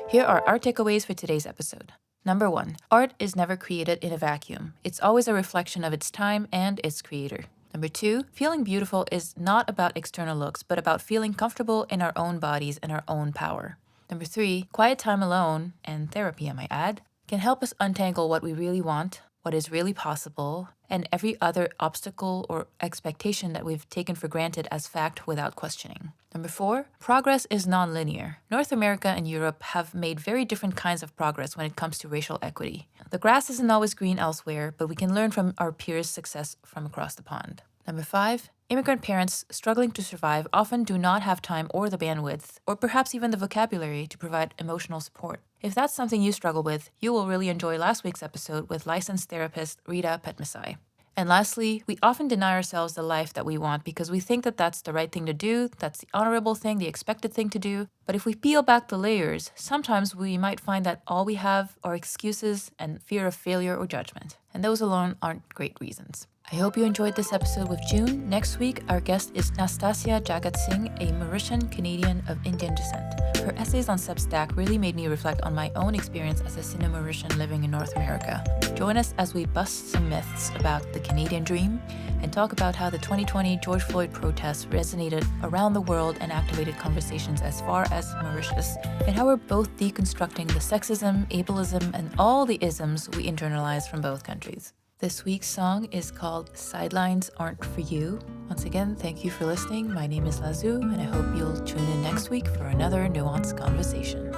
Here are our takeaways for today's episode. Number 1, art is never created in a vacuum. It's always a reflection of its time and its creator. Number 2, feeling beautiful is not about external looks, but about feeling comfortable in our own bodies and our own power. Number 3, quiet time alone, and therapy I might add, can help us untangle what we really want, what is really possible, and every other obstacle or expectation that we've taken for granted as fact without questioning. Number 4, progress is non-linear. North America and Europe have made very different kinds of progress when it comes to racial equity. The grass isn't always green elsewhere, but we can learn from our peers' success from across the pond. Number 5, immigrant parents struggling to survive often do not have time or the bandwidth, or perhaps even the vocabulary to provide emotional support. If that's something you struggle with, you will really enjoy last week's episode with licensed therapist Rita Petmasai. And lastly, we often deny ourselves the life that we want because we think that that's the right thing to do, that's the honorable thing, the expected thing to do. But if we peel back the layers, sometimes we might find that all we have are excuses and fear of failure or judgment. And those alone aren't great reasons. I hope you enjoyed this episode with June. Next week, our guest is Nastasia Jagat Singh, a Mauritian Canadian of Indian descent. Her essays on Substack really made me reflect on my own experience as a Sino-Mauritian living in North America. Join us as we bust some myths about the Canadian dream and talk about how the 2020 George Floyd protests resonated around the world and activated conversations as far as Mauritius, and how we're both deconstructing the sexism, ableism, and all the isms we internalize from both countries. This week's song is called Sidelines Aren't For You. Once again, thank you for listening. My name is Lazu, and I hope you'll tune in next week for another nuanced conversation.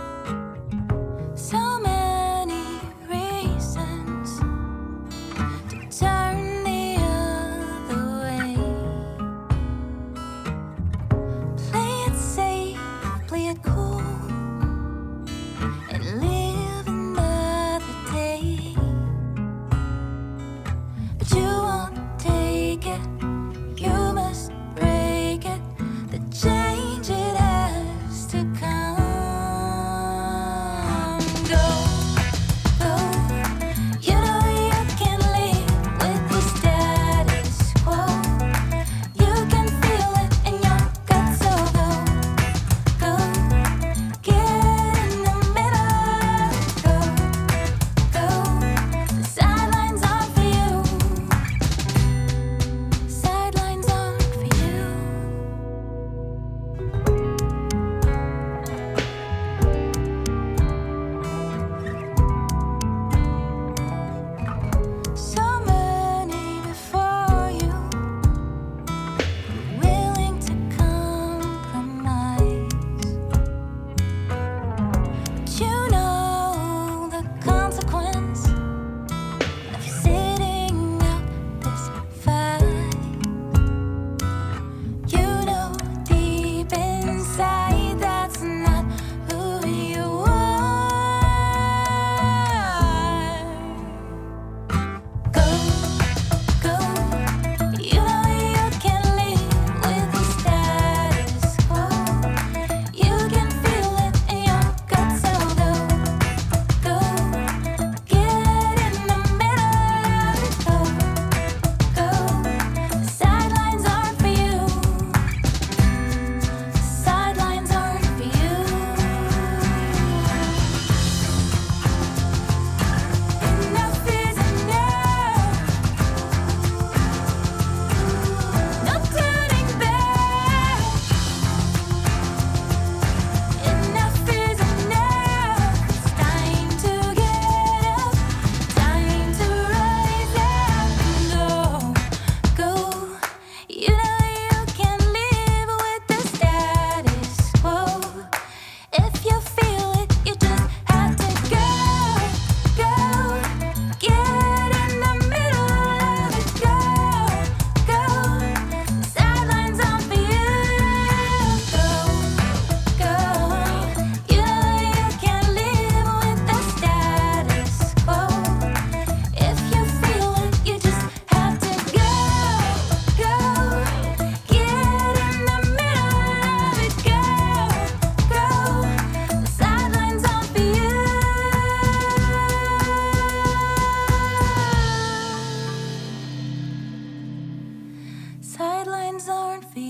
So many reasons to turn the other way. Play it safe, play it cool, and live another day. But you won't take it, you must break it. The change it has to come. nonfiction.